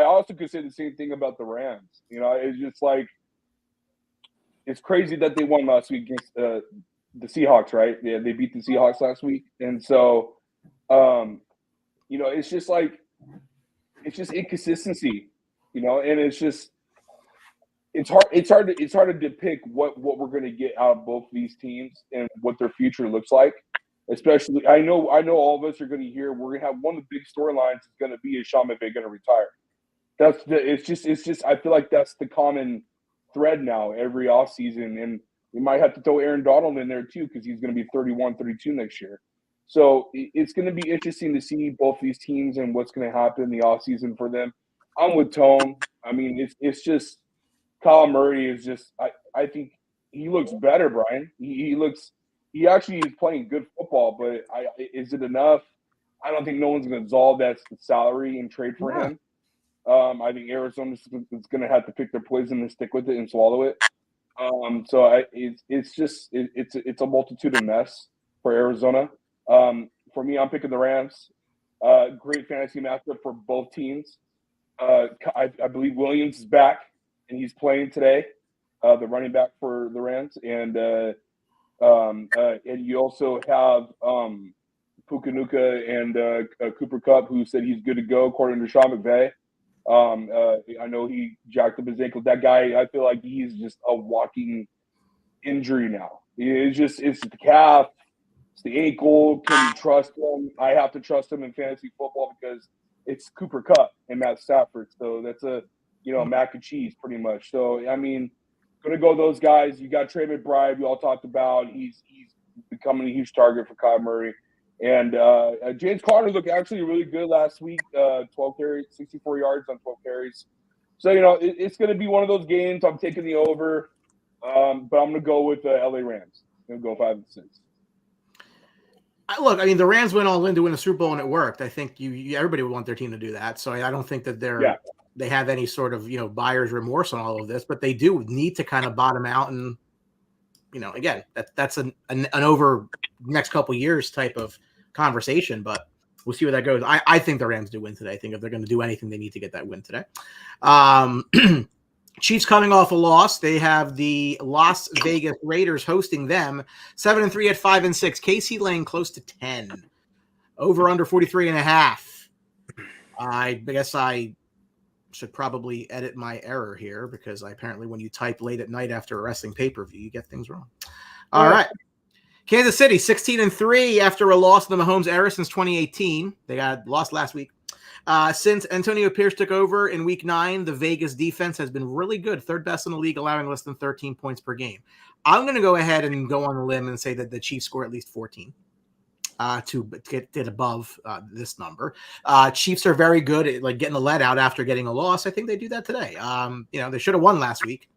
also could say the same thing about the Rams. It's just like it's crazy that they won last week against the Seahawks, right? Yeah, they beat the Seahawks last week, and so it's just like. It's just inconsistency, and it's hard to depict what we're going to get out of both these teams and what their future looks like. Especially, I know all of us are going to hear we're going to have one of the big storylines is going to be is Sean McVay going to retire. It's just I feel like that's the common thread now every offseason, and we might have to throw Aaron Donald in there too because he's going to be 31, 32 next year. So it's going to be interesting to see both these teams and what's going to happen in the offseason for them. I'm with Tone. I mean, it's just Kyle Murray is just I think he looks better, Brian. He actually is playing good football, but is it enough? I don't think no one's going to absolve that salary and trade for him. I think Arizona is going to have to pick their poison and stick with it and swallow it. It's a multitude of mess for Arizona. For me, I'm picking the Rams. Great fantasy matchup for both teams. I believe Williams is back, and he's playing today, the running back for the Rams. And you also have Pukanuka and Cooper Kupp, who said he's good to go, according to Sean McVay. I know he jacked up his ankle. That guy, I feel like he's just a walking injury now. It's the calf. It's the ankle. Can you trust him? I have to trust him in fantasy football because it's Cooper Kupp and Matt Stafford. So that's a mac and cheese pretty much. So I mean, gonna go those guys. You got Trey McBride. We all talked about. He's becoming a huge target for Kyle Murray. And James Conner looked actually really good last week. 12 carries, 64 yards on 12 carries. So it's gonna be one of those games. I'm taking the over, but I'm gonna go with the LA Rams. I'm gonna go 5-6. Look, I mean, the Rams went all in to win a Super Bowl, and it worked. I think everybody would want their team to do that. So I don't think that they have any sort of buyer's remorse on all of this, but they do need to kind of bottom out. And again, that's an over next couple of years type of conversation. But we'll see where that goes. I think the Rams do win today. I think if they're going to do anything, they need to get that win today. Chiefs coming off a loss. They have the Las Vegas Raiders hosting them. 7-3 at 5-6. KC laying close to 10. Over under 43.5. I guess I should probably edit my error here because apparently when you type late at night after a wrestling pay-per-view, you get things wrong. All right. Kansas City 16-3 after a loss in the Mahomes era since 2018. They got lost last week. Since Antonio Pierce took over in Week 9, the Vegas defense has been really good, third best in the league, allowing less than 13 points per game. I'm going to go ahead and go on a limb and say that the Chiefs score at least 14 to get above this number. Chiefs are very good at like getting the let out after getting a loss. I think they do that today. They should have won last week.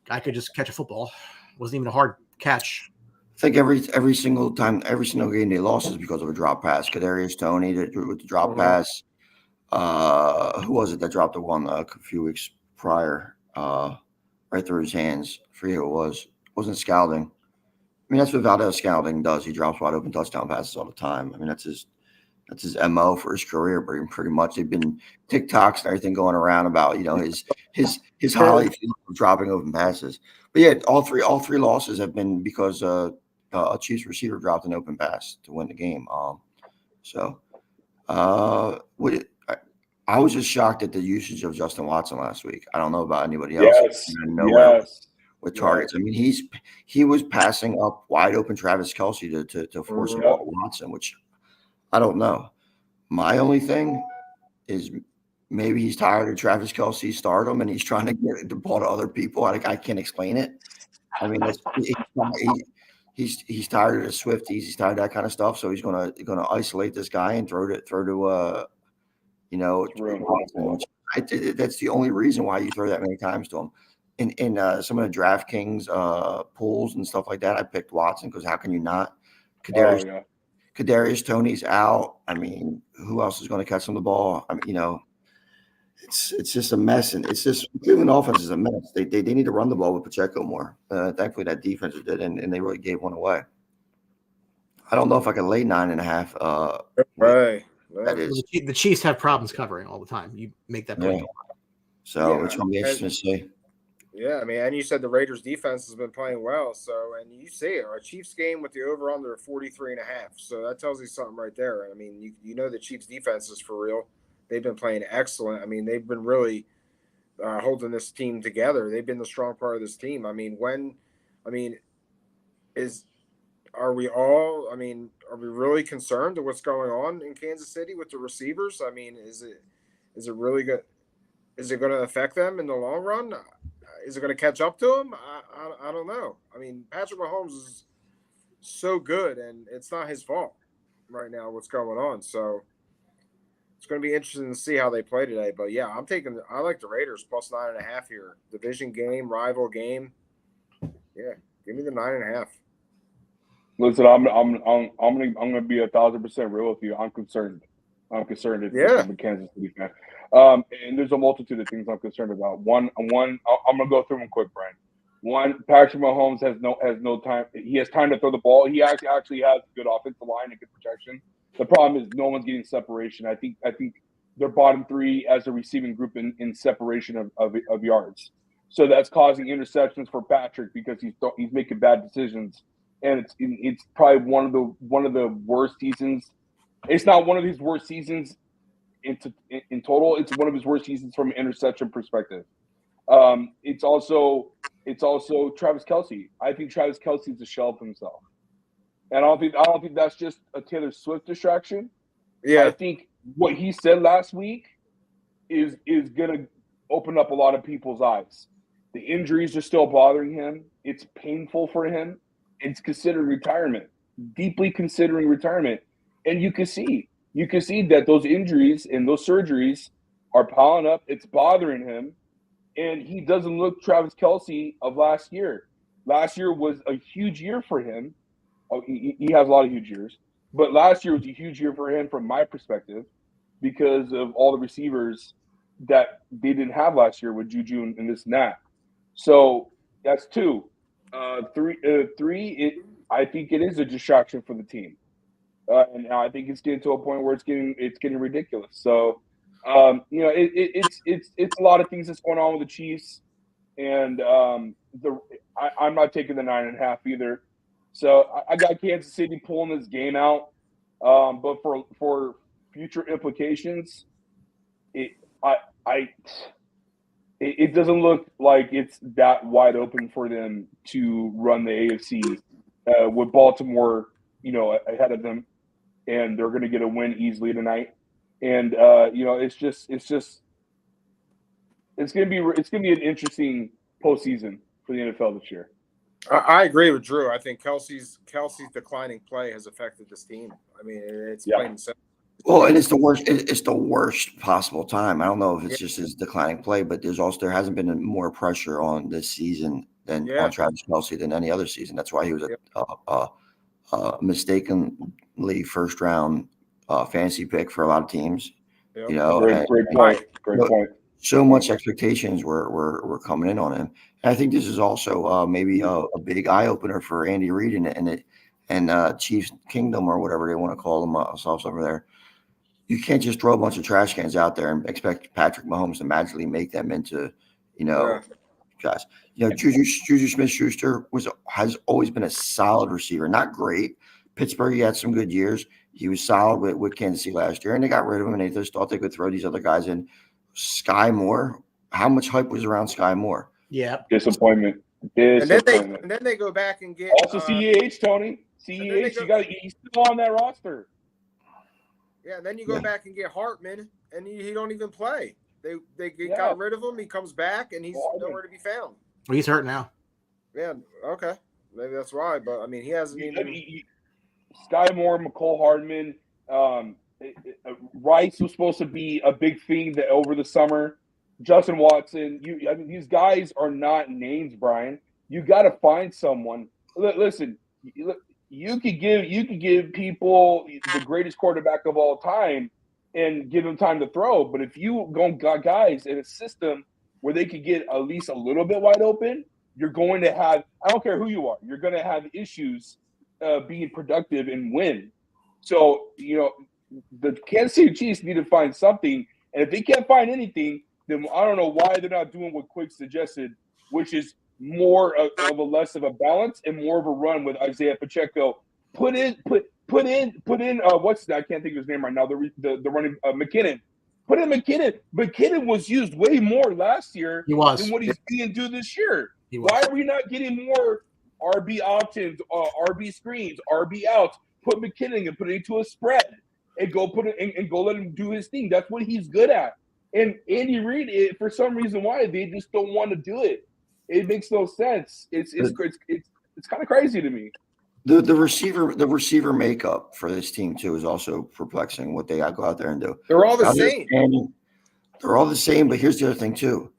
I could just catch a football. Wasn't even a hard catch. I think every single game they lost is because of a drop pass. Kadarius Toney with the drop pass. Who was it that dropped the one a few weeks prior? Right through his hands. I forget who it was. It wasn't Scouting. I mean, that's what Valdez Scouting does. He drops wide open touchdown passes all the time. I mean, that's his MO for his career, pretty much. They've been TikToks and everything going around about, his highlights of dropping open passes. But yeah, all three losses have been because a Chiefs receiver dropped an open pass to win the game. I was just shocked at the usage of Justin Watson last week. I don't know about anybody else. Yes. With targets. I mean, he was passing up wide open Travis Kelce to force the ball to Watson, which I don't know. My only thing is maybe he's tired of Travis Kelce's stardom and he's trying to get the ball to other people. I can't explain it. I mean, he's tired of the Swifties. He's tired of that kind of stuff. So he's gonna isolate this guy and throw to Watson. That's the only reason why you throw that many times to him. In some of the DraftKings pools and stuff like that, I picked Watson because how can you not? Kadarius Toney's out. I mean, who else is going to catch him the ball? I mean, it's just a mess, and it's just Cleveland offense is a mess. They need to run the ball with Pacheco more. Thankfully, that defense did, and they really gave one away. I don't know if I can lay 9.5. Right. That is the Chiefs have problems covering all the time. You make that point. So it's going to be interesting to see. Yeah, I mean, and you said the Raiders defense has been playing well. So, and you see it, our Chiefs game with the over-under of 43.5. So that tells you something right there. I mean, the Chiefs defense is for real. They've been playing excellent. I mean, they've been really holding this team together. They've been the strong part of this team. Are we really concerned with what's going on in Kansas City with the receivers? I mean, is it really good? Is it going to affect them in the long run? Is it going to catch up to him? I don't know. I mean, Patrick Mahomes is so good, and it's not his fault right now what's going on. So it's going to be interesting to see how they play today. But yeah, I like the Raiders plus 9.5 here. Division game, rival game. Yeah, give me the 9.5. Listen, I'm gonna be 1,000% real with you. I'm concerned. I'm concerned if the Kansas City fan. And there's a multitude of things I'm concerned about. One, I'm gonna go through them quick, Brian. One, Patrick Mahomes has no time. He has time to throw the ball. He actually has good offensive line and good protection. The problem is no one's getting separation. I think they're bottom three as a receiving group in separation of yards. So that's causing interceptions for Patrick because he's making bad decisions, and it's probably one of the worst seasons. It's not one of his worst seasons in total. It's one of his worst seasons from an interception perspective. It's also Travis Kelce. I think Travis Kelce is a shell of himself, and I don't think that's just a Taylor Swift distraction. Yeah, I think what he said last week is gonna open up a lot of people's eyes. The injuries are still bothering him. It's painful for him. It's considering retirement, deeply considering retirement, and you can see that those injuries and those surgeries are piling up. It's bothering him. And he doesn't look Travis Kelce of last year. Last year was a huge year for him. Oh, he has a lot of huge years. But last year was a huge year for him from my perspective because of all the receivers that they didn't have last year with Juju and this and that. So that's two. Three, I think it is a distraction for the team. And I think it's getting to a point where it's getting ridiculous. So it's a lot of things that's going on with the Chiefs, and I'm not taking the 9.5 either. So I got Kansas City pulling this game out, but for future implications, it doesn't look like it's that wide open for them to run the AFC with Baltimore, ahead of them, and they're going to get a win easily tonight. And it's going to be an interesting postseason for the NFL this year. I agree with Drew. I think Kelsey's declining play has affected this team. I mean, it's plain and simple. Well, and it's the worst. It's the worst possible time. I don't know if it's just his declining play, but there hasn't been more pressure on this season than on Travis Kelce than any other season. That's why he was a mistakenly first round fantasy pick for a lot of teams. Yep. Great point. So much expectations were coming in on him, and I think this is also maybe a big eye opener for Andy Reid and Chiefs Kingdom or whatever they want to call themselves over there. You can't just throw a bunch of trash cans out there and expect Patrick Mahomes to magically make them into, guys. Juju Smith-Schuster has always been a solid receiver, not great. Pittsburgh, he had some good years. He was solid with Kansas City last year, and they got rid of him, and they just thought they could throw these other guys in. Sky Moore, how much hype was around Sky Moore? Yeah, disappointment. And then they go back and get also CEH, Tony. CEH, he's still on that roster. Yeah, and then you go back and get Hartman, and he don't even play. They got rid of him. He comes back, and he's nowhere to be found. Well, he's hurt now. Yeah, okay. Maybe that's why. But, I mean, he hasn't even – Sky Moore, McCole Hardman, Rice was supposed to be a big thing over the summer. Justin Watson. These guys are not names, Brian. You got to find someone. Listen, you could give people the greatest quarterback of all time and give them time to throw. But if you got guys in a system where they could get at least a little bit wide open, you're going to have – I don't care who you are. You're going to have issues being productive and win. So, the Kansas City Chiefs need to find something. And if they can't find anything, then I don't know why they're not doing what Quick suggested, which is more of a less of a balance and more of a run with Isaiah Pacheco. Put in what's that? I can't think of his name right now. The running McKinnon. Put in McKinnon. McKinnon was used way more last year than what he's being do this year. Why are we not getting more RB options, RB screens, RB outs? Put McKinnon and put it into a spread and go put it and go let him do his thing. That's what he's good at. And Andy Reid, for some reason, why they just don't want to do it. It makes no sense. It's kind of crazy to me. The receiver makeup for this team too is also perplexing. What they go out there and do. They're all the same. They're all the same. But here's the other thing too.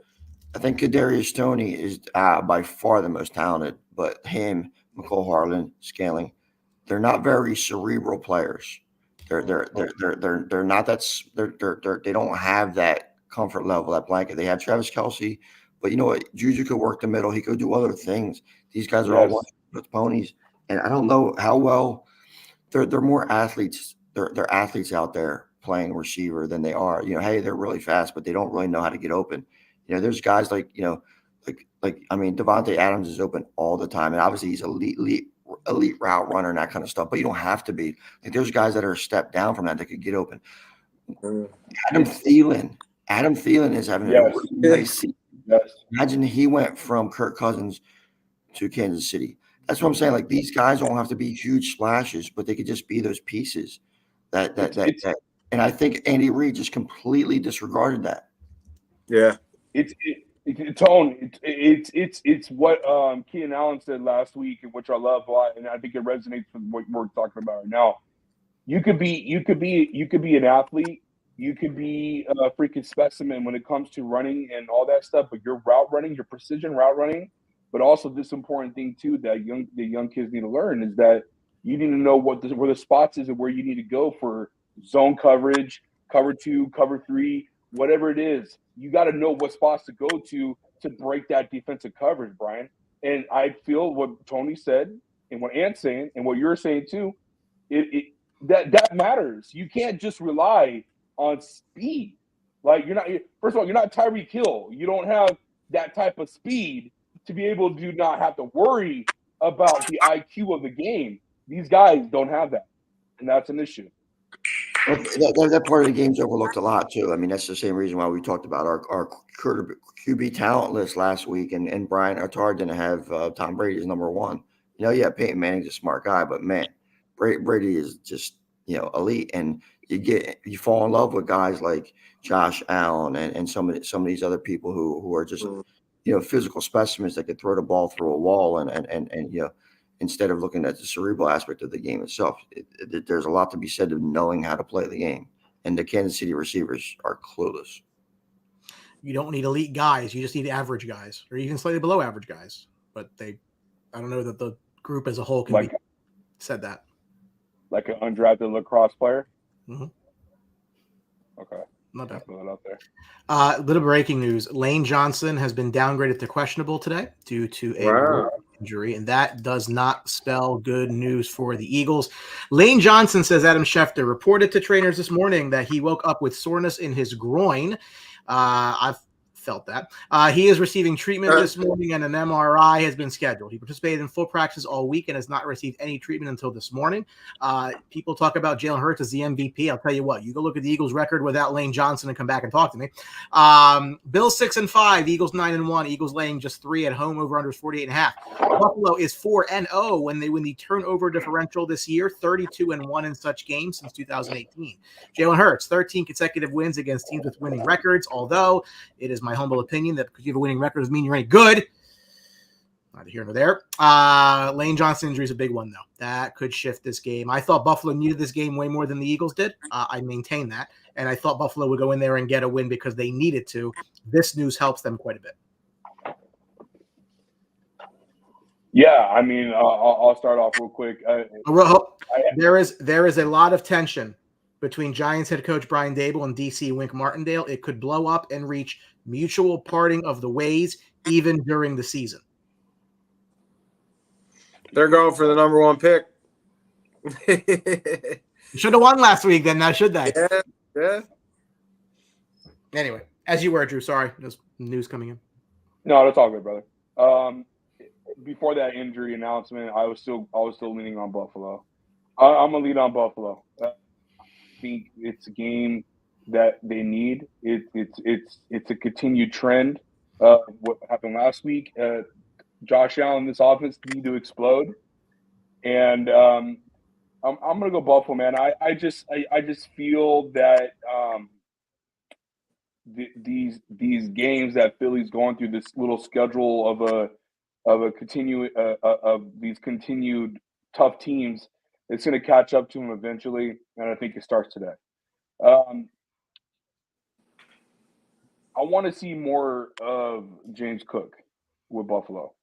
I think Kadarius Toney is by far the most talented. But him, McCole Hardman, Scaling, they're not very cerebral players. They're not that. They don't have that comfort level, that blanket. They had Travis Kelce, but you know what? Juju could work the middle. He could do other things. These guys are all with ponies, and I don't know how well they're more athletes. They're athletes out there playing receiver than they are. Hey, they're really fast, but they don't really know how to get open. There's guys like Devontae Adams is open all the time, and obviously he's elite route runner and that kind of stuff, but you don't have to be. There's guys that are a step down from that could get open. Adam Thielen is having a really nice season. Yes. Imagine he went from Kirk Cousins to Kansas City. That's what I'm saying. Like, these guys don't have to be huge splashes, but they could just be those pieces that. And I think Andy Reid just completely disregarded that. Yeah. It's what Keenan Allen said last week, which I love a lot, and I think it resonates with what we're talking about right now. You could be an athlete, you could be a freaking specimen when it comes to running and all that stuff, but your route running, your precision route running, but also this important thing too that the young kids need to learn is that you need to know where the spots is and where you need to go for zone coverage, cover 2, cover 3, whatever it is. You got to know what spots to go to break that defensive coverage, Brian. And I feel what Tony said and what Ant's saying and what you're saying too, that matters. You can't just rely on speed. Like, first of all, you're not Tyreek Hill. You don't have that type of speed to be able to not have to worry about the IQ of the game. These guys don't have that, and that's an issue. That part of the game's overlooked a lot too. I mean, that's the same reason why we talked about our QB talent list last week, and Brian Artard didn't have Tom Brady as number 1. Yeah, Peyton Manning's a smart guy, but man, Brady is just elite, and you fall in love with guys like Josh Allen and some of these other people who are just physical specimens that could throw the ball through a wall and instead of looking at the cerebral aspect of the game itself. There's a lot to be said of knowing how to play the game, and the Kansas City receivers are clueless. You don't need elite guys. You just need average guys or even slightly below average guys. But I don't know that the group as a whole can be said that. Like an undrafted lacrosse player? Mm-hmm. Okay. Not bad. Throw that out there. Little breaking news. Lane Johnson has been downgraded to questionable today due to a injury, and that does not spell good news for the Eagles. Lane Johnson, says Adam Schefter, reported to trainers this morning that he woke up with soreness in his groin. I've felt that. He is receiving treatment this morning, and an MRI has been scheduled. He participated in full practice all week and has not received any treatment until this morning. People talk about Jalen Hurts as the MVP. I'll tell you what, you go look at the Eagles record without Lane Johnson and come back and talk to me. Bills 6-5, Eagles 9-1, Eagles laying just 3 at home, over under 48.5. Buffalo is 4-0 when they win the turnover differential this year, 32-1 in such games since 2018. Jalen Hurts, 13 consecutive wins against teams with winning records, although it is my humble opinion that because you have a winning record doesn't mean you're any good. Neither here nor there. Lane Johnson injury is a big one, though. That could shift this game. I thought Buffalo needed this game way more than the Eagles did. I maintain that. And I thought Buffalo would go in there and get a win because they needed to. This news helps them quite a bit. Yeah, I mean, I'll start off real quick. There is a lot of tension between Giants head coach Brian Daboll and DC Wink Martindale. It could blow up and reach mutual parting of the ways even during the season. They're going for the number 1 pick. Should have won last week then, now should they? Yeah. Anyway, as you were, Drew. Sorry, there's news coming in. No, that's all good, brother. Before that injury announcement, I was still leaning on Buffalo. I'm gonna lean on Buffalo. I think it's a game that they need. It's a continued trend. What happened last week? Josh Allen, this offense need to explode, and I'm gonna go Buffalo, man. I just feel that these games that Philly's going through, this little schedule of these continued tough teams, it's going to catch up to them eventually, and I think it starts today. I want to see more of James Cook with Buffalo.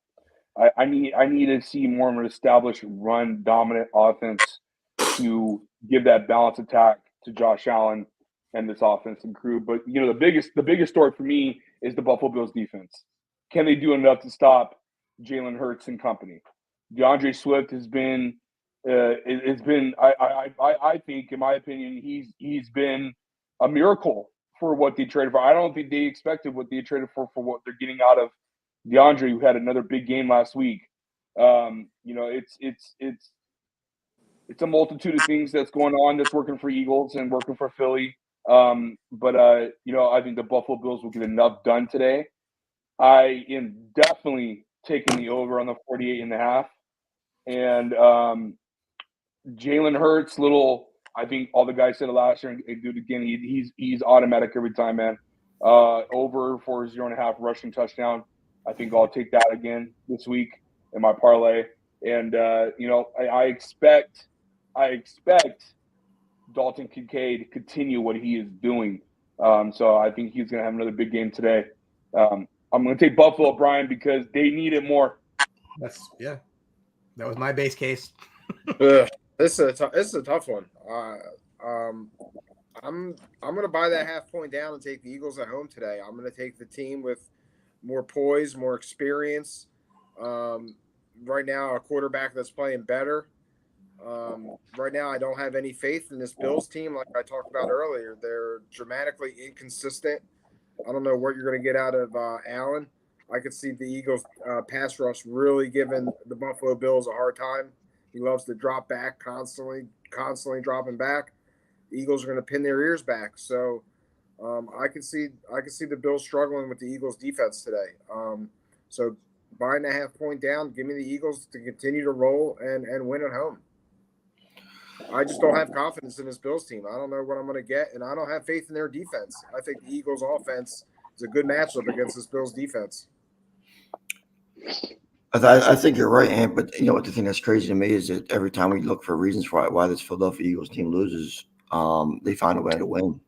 I need to see more of an established run dominant offense to give that balanced attack to Josh Allen and this offensive crew. But the biggest story for me is the Buffalo Bills defense. Can they do enough to stop Jalen Hurts and company? DeAndre Swift has been I think, in my opinion, he's been a miracle for what they traded for. I don't think they expected what they traded for what they're getting out of DeAndre, who had another big game last week. It's a multitude of things that's going on that's working for Eagles and working for Philly. But I think the Buffalo Bills will get enough done today. I am definitely taking the over on the 48.5. And Jalen Hurts, I think all the guys said it last year and do it again. He's automatic every time, man. Over for 0.5 rushing touchdown. I think I'll take that again this week in my parlay. And I expect Dalton Kincaid to continue what he is doing. So I think he's going to have another big game today. I'm going to take Buffalo, Brian, because they need it more. That was my base case. This is a tough one. I'm going to buy that half point down and take the Eagles at home today. I'm going to take the team with more poise, more experience. Right now, a quarterback that's playing better. Right now, I don't have any faith in this Bills team. Like I talked about earlier, they're dramatically inconsistent. I don't know what you're going to get out of Allen. I could see the Eagles pass rush really giving the Buffalo Bills a hard time. He loves to drop back constantly dropping back. The Eagles are going to pin their ears back. So I can see the Bills struggling with the Eagles defense today. So buying a half-point down. Give me the Eagles to continue to roll and win at home. I just don't have confidence in this Bills team. I don't know what I'm going to get, and I don't have faith in their defense. I think the Eagles' offense is a good matchup against this Bills defense. I think you're right, Ant, but you know what the thing that's crazy to me is that every time we look for reasons for why this Philadelphia Eagles team loses, they find a way to win,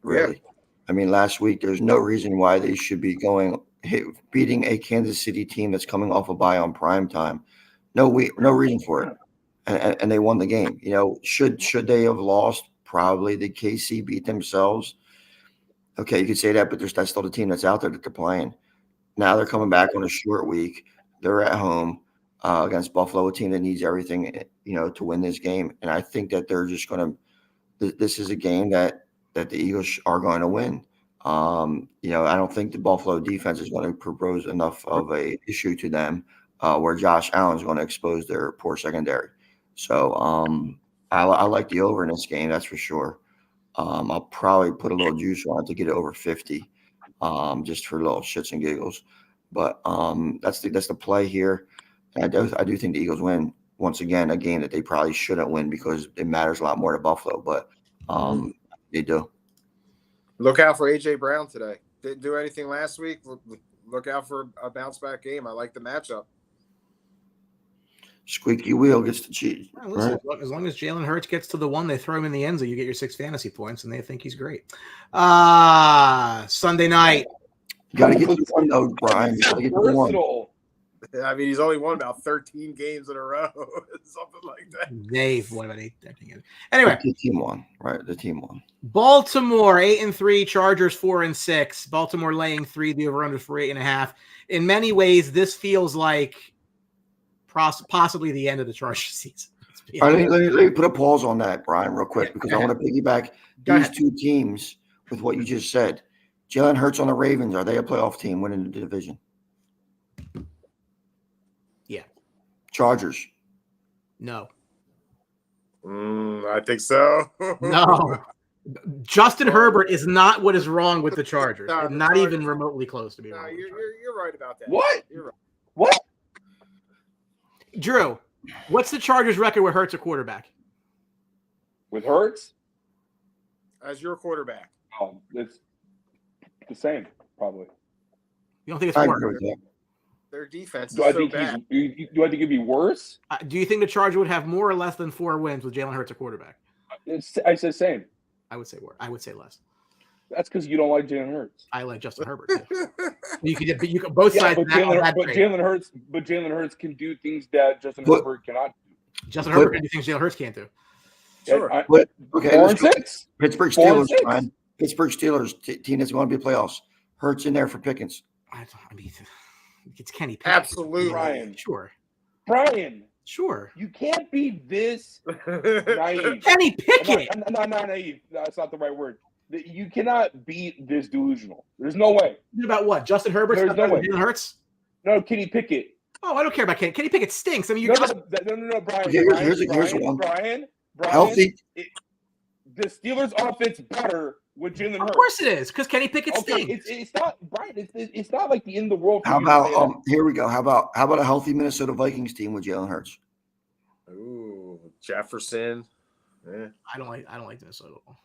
really. Yeah. I mean, last week, there's no reason why they should be beating a Kansas City team that's coming off a bye on prime time. No reason for it. And they won the game. You know, should they have lost? Probably. Did KC beat themselves? Okay, you could say that, but that's still the team that's out there that they're playing. Now they're coming back on a short week. They're at home against Buffalo, a team that needs everything, you know, to win this game. And I think that they're just going to – this is a game that the Eagles are going to win. You know, I don't think the Buffalo defense is going to propose enough of a issue to them where Josh Allen is going to expose their poor secondary. So I like the over in this game, that's for sure. I'll probably put a little juice on it to get it over 50 just for little shits and giggles. But that's the play here. And I do think the Eagles win once again, a game that they probably shouldn't win because it matters a lot more to Buffalo, but they do. Look out for A.J. Brown today. Didn't do anything last week. Look out for a bounce-back game. I like the matchup. Squeaky wheel gets the cheese. Listen, right? As long as Jalen Hurts gets to the one, they throw him in the end zone, you get your 6 fantasy points, and they think he's great. Sunday night. You got to get the one, though, Brian. You got to get the one. I mean, he's only won about 13 games in a row, something like that. They've won about 8 games. Anyway, the team won, right? The team won. Baltimore 8-3, Chargers 4-6. Baltimore laying 3, the over/under for 8.5. In many ways, this feels like possibly the end of the Chargers season. All right, let me put a pause on that, Brian, real quick, because I want to piggyback these two teams with what you just said. Jalen Hurts on the Ravens, are they a playoff team winning the division? Yeah. Chargers. No. I think so. No. Justin Herbert is not what is wrong with the Chargers. Not even remotely close to be wrong. You're right about that. What? You're right. What? Drew, what's the Chargers record with Hurts a quarterback? With Hurts? As your quarterback. Oh, it's the same, probably. You don't think it's worse? Their defense is do I so think bad. Do I think it'd be worse? Do you think the Chargers would have more or less than 4 wins with Jalen Hurts a quarterback? I said same. I would say more. I would say less. That's because you don't like Jalen Hurts. I like Justin Herbert. You could both sides. But Jalen Hurts can do things that Justin Herbert cannot do. Justin Herbert can do things Jalen Hurts can't do. Sure. Okay. 4-6. Pittsburgh Steelers, Brian. Pittsburgh Steelers team that's going to be playoffs. Hurts in there for Pickens. I mean, it's Kenny Pickett. Absolutely. Brian. Sure. Brian. Sure. You can't be this naive. Kenny Pickett. I'm not naive. That's not the right word. You cannot be this delusional. There's no way. About what? Justin Herbert? There's no way. Jalen Hurts? No, Kenny Pickett. Oh, I don't care about Kenny. Kenny Pickett stinks. I mean, No, Brian. Here's one. Brian. Healthy. The Steelers' offense better with Jalen Hurts. Of course it is, because Kenny Pickett stinks. It's not, Brian. It's not like the end of the world. How about here we go? How about a healthy Minnesota Vikings team with Jalen Hurts? Ooh, Jefferson. Yeah. I don't like Minnesota at all.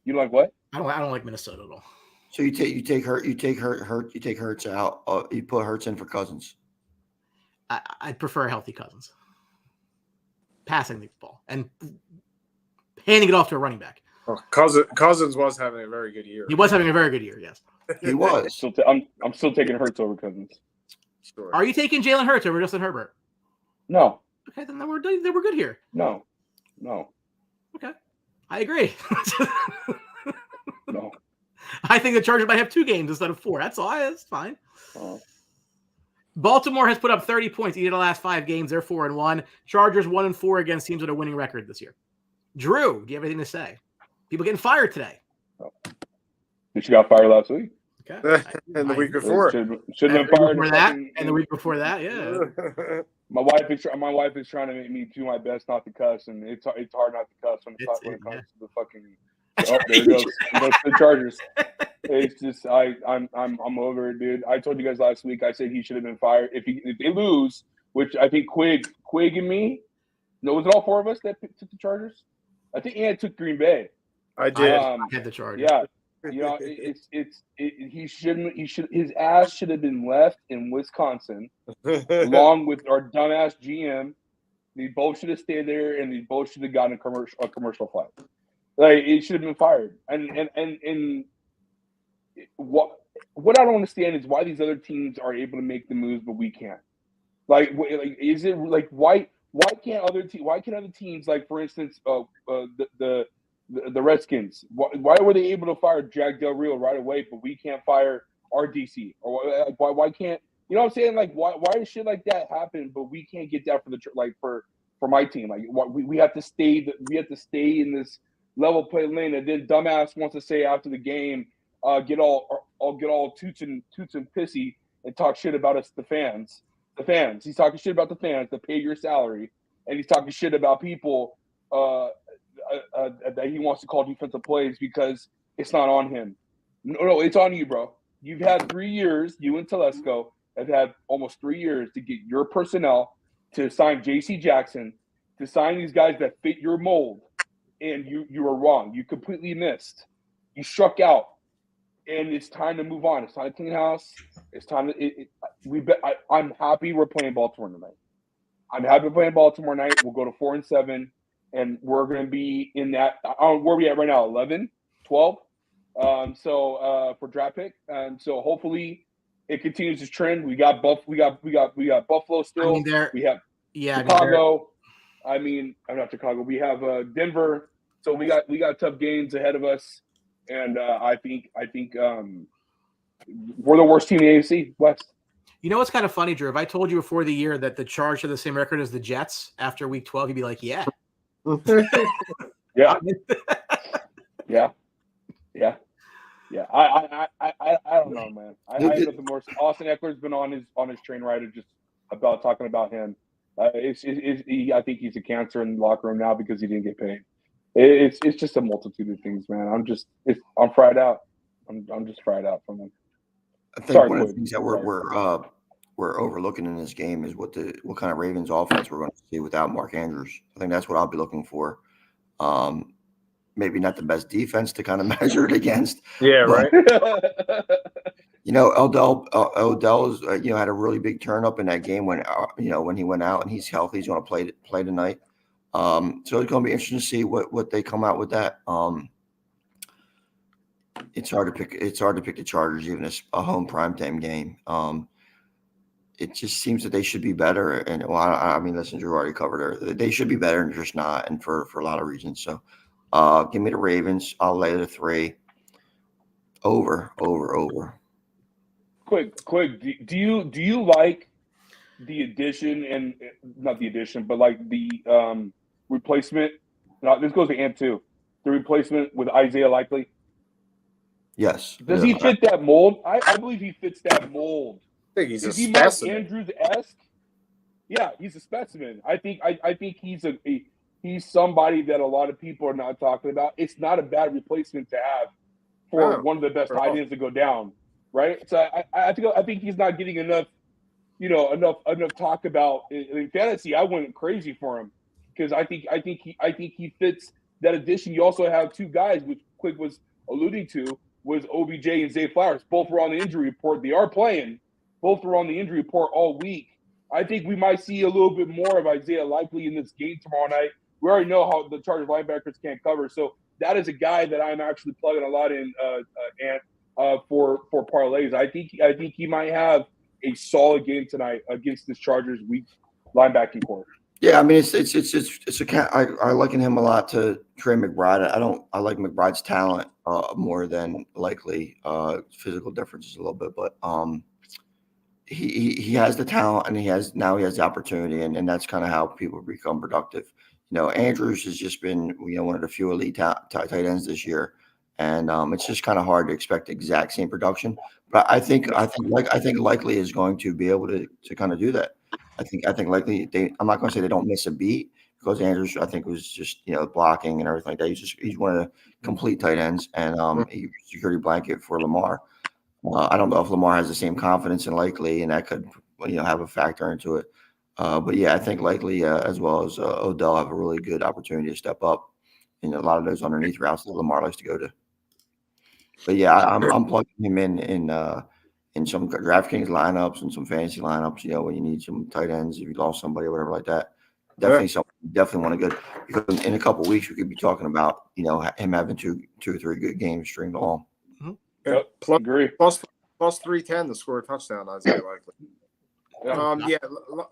You like what? I don't like Minnesota at all. So you take Hurts out. You put Hurts in for Cousins. I'd prefer healthy Cousins, passing the ball and handing it off to a running back. Oh, Cousins was having a very good year. He was having a very good year. Yes, he was. I'm still taking Hurts over Cousins. Sure. Are you taking Jalen Hurts over Justin Herbert? No. Okay, then we're good here. No. Okay, I agree. No. I think the Chargers might have 2 games instead of 4. That's all. That's fine. Baltimore has put up 30 points each of the last 5 games. They're 4-1. Chargers 1-4 against teams with a winning record this year. Drew, do you have anything to say? People getting fired today. She got fired last week. Okay. And the week before. Shouldn't have been fired. And the week before that, yeah. My wife is trying to make me do my best not to cuss, and it's hard not to cuss when it comes to the fucking Oh, there it goes. It goes to the Chargers. It's just I'm over it, dude. I told you guys last week. I said he should have been fired if they lose, which I think Quig and me. No, was it all four of us that took the Chargers? I think Ant took Green Bay. I did. I had the Chargers. Yeah, he shouldn't. His ass should have been left in Wisconsin, along with our dumbass GM. They both should have stayed there, and they both should have gotten a commercial flight. Like it should have been fired. And what I don't understand is why these other teams are able to make the moves, but we can't. Like is it like why can't other teams, like for instance the Redskins, why were they able to fire Jack Del Rio right away, but we can't fire our DC? Or why can't, you know what I'm saying? Like why does shit like that happen, but we can't get that for my team? Like we have to stay in this level play lane, and then dumbass wants to say after the game, get all toots and pissy and talk shit about us, the fans. He's talking shit about the fans that pay your salary, and he's talking shit about people that he wants to call defensive plays because it's not on him. No, it's on you, bro. You've had 3 years. You and Telesco have had almost 3 years to get your personnel to sign J.C. Jackson, to sign these guys that fit your mold, and you were wrong. You completely missed. You struck out. And it's time to move on. It's time to clean house. It's time to. I'm happy we're playing Baltimore tonight. I'm happy we're playing Baltimore tonight. We'll go to 4-7, and we're going to be in that. Where are we at right now? 11, 12. So for draft pick. So hopefully it continues this trend. We got Buffalo still. I mean, we have Chicago. I'm not Chicago. We have Denver. So we got tough games ahead of us. And I think we're the worst team in the AFC West. You know what's kind of funny, Drew? If I told you before the year that the Chargers have the same record as the Jets after Week 12, you'd be like, "Yeah, yeah, yeah." I don't know, man. I have nothing more. Austin Eckler's been on his train ride of just about talking about him. I think he's a cancer in the locker room now because he didn't get paid. It's just a multitude of things, man. I'm fried out. I'm just fried out from them. I think one of the things that we're overlooking in this game is what kind of Ravens offense we're going to see without Mark Andrews. I think that's what I'll be looking for. Maybe not the best defense to kind of measure it against. Yeah, right. Odell's had a really big turn up in that game when he went out, and he's healthy. He's going to play tonight. So it's going to be interesting to see what they come out with that. It's hard to pick the Chargers, even a home primetime game. It just seems that they should be better. And listen, Drew already covered it. They should be better, and they're just not, and for a lot of reasons. So give me the Ravens. I'll lay the 3. Over. Quick. Do you like the addition, and not the addition, but like the replacement? No, this goes to Ant too. The replacement with Isaiah Likely. Yes. Does he fit that mold? I believe he fits that mold. I think he's Is a he specimen. Mark Andrews-esque? Yeah, he's a specimen. I think he's somebody that a lot of people are not talking about. It's not a bad replacement to have for one of the best tight ends to go down, right? So I think he's not getting enough talk about in fantasy. I went crazy for him because I think he fits that addition. You also have 2 guys, which Quick was alluding to, was OBJ and Zay Flowers. Both were on the injury report. They are playing. Both were on the injury report all week. I think we might see a little bit more of Isaiah Likely in this game tomorrow night. We already know how the Chargers linebackers can't cover, so that is a guy that I'm actually plugging a lot in, for parlays. I think he might have a solid game tonight against this Chargers weak linebacking core. Yeah, I mean I liken him a lot to Trey McBride. I like McBride's talent more than Likely. Physical differences a little bit, but he has the talent, and he has the opportunity, and that's kind of how people become productive. Andrews has just been one of the few elite tight ends this year, and it's just kind of hard to expect the exact same production. But I think Likely is going to be able to kind of do that. I think Likely, I'm not going to say they don't miss a beat, because Andrews, I think, was just, blocking and everything like that. He's one of the complete tight ends, and he's a security blanket for Lamar. I don't know if Lamar has the same confidence in Likely, and that could, have a factor into it. But yeah, I think Likely as well as Odell have a really good opportunity to step up in a lot of those underneath routes that Lamar likes to go to. But yeah, I'm plugging him in some DraftKings lineups and some fantasy lineups. When you need some tight ends, if you lost somebody or whatever like that, definitely want to go, because in a couple of weeks we could be talking about him having two or three good games stringed along. Yep, agree. Plus 310 to score a touchdown, Isaiah Likely.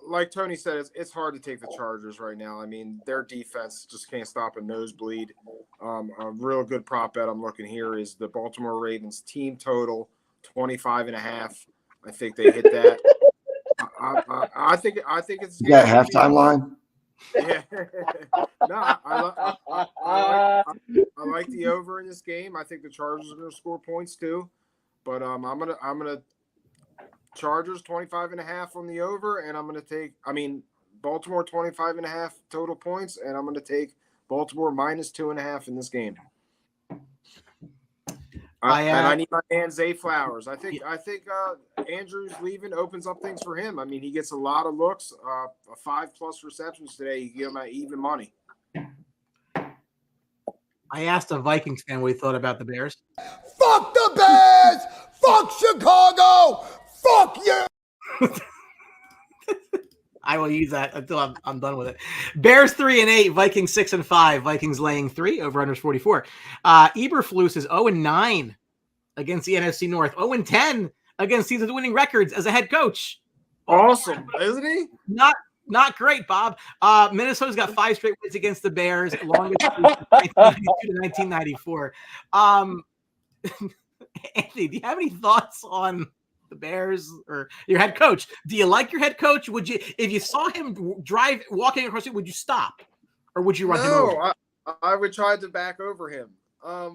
Like Tony said, it's hard to take the Chargers right now. I mean, their defense just can't stop a nosebleed. A real good prop bet I'm looking here is the Baltimore Ravens team total 25.5. I think they hit that. I think it's that halftime line. Yeah. No, I like the over in this game. I think the Chargers are going to score points too, but I'm gonna Chargers 25.5 on the over, and I'm going to take, Baltimore 25.5 total points, and I'm going to take Baltimore minus 2.5 in this game. And I need my man Zay Flowers. I think Andrews leaving opens up things for him. I mean, he gets a lot of looks, 5+ receptions today. You give him even money. I asked a Vikings fan what he thought about the Bears. Fuck the Bears! Fuck Chicago! Fuck you! I will use that until I'm done with it. Bears 3-8, Vikings 6-5, Vikings laying 3, over under 44. Eberflus is 0-9 against the NFC North, 0-10 against season winning records as a head coach. Awesome, isn't he? Not great, Bob. Minnesota's got 5 straight wins against the Bears, longest 1992 to 1994. Anthony, do you have any thoughts on the Bears or your head coach? Do you like your head coach? Would you, if you saw him walking across it, would you stop, or would you run him over? No, I would try to back over him. I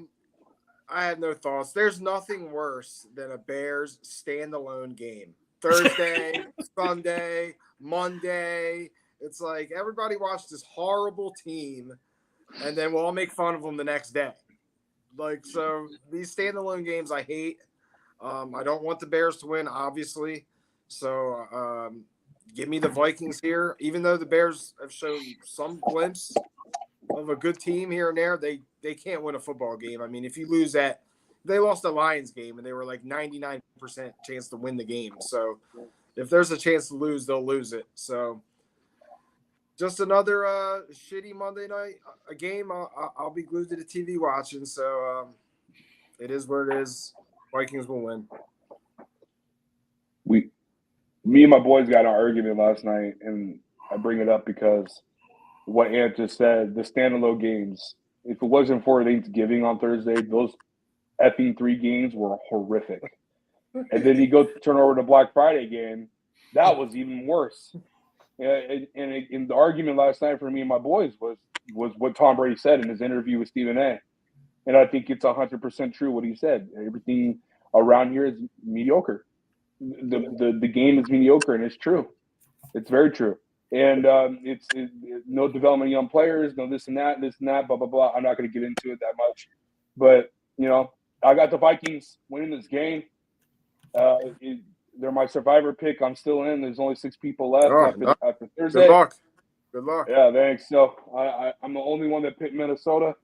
had no thoughts. There's nothing worse than a Bears standalone game. Thursday, Sunday, Monday. It's like everybody watched this horrible team, and then we'll all make fun of them the next day. Like, so these standalone games I hate. I don't want the Bears to win, obviously. So give me the Vikings here. Even though the Bears have shown some glimpse of a good team here and there, they can't win a football game. I mean, if you lose that, they lost the Lions game, and they were like 99% chance to win the game. So if there's a chance to lose, they'll lose it. So just another shitty Monday night game. I'll be glued to the TV watching. So it is what it is. Vikings will win. Me and my boys got an argument last night, and I bring it up because what Ant just said, the standalone games, if it wasn't for Thanksgiving on Thursday, those effing 3 games were horrific. And then you go turn over to Black Friday game, that was even worse. And the argument last night for me and my boys was what Tom Brady said in his interview with Stephen A. And I think it's 100% true what he said. Everything around here is mediocre. The game is mediocre, and it's true. It's very true. And it's no development of young players, no this and that, blah, blah, blah. I'm not going to get into it that much. But, I got the Vikings winning this game. They're my survivor pick. I'm still in. There's only 6 people left after Thursday. Good luck. Yeah, thanks. So I'm the only one that picked Minnesota.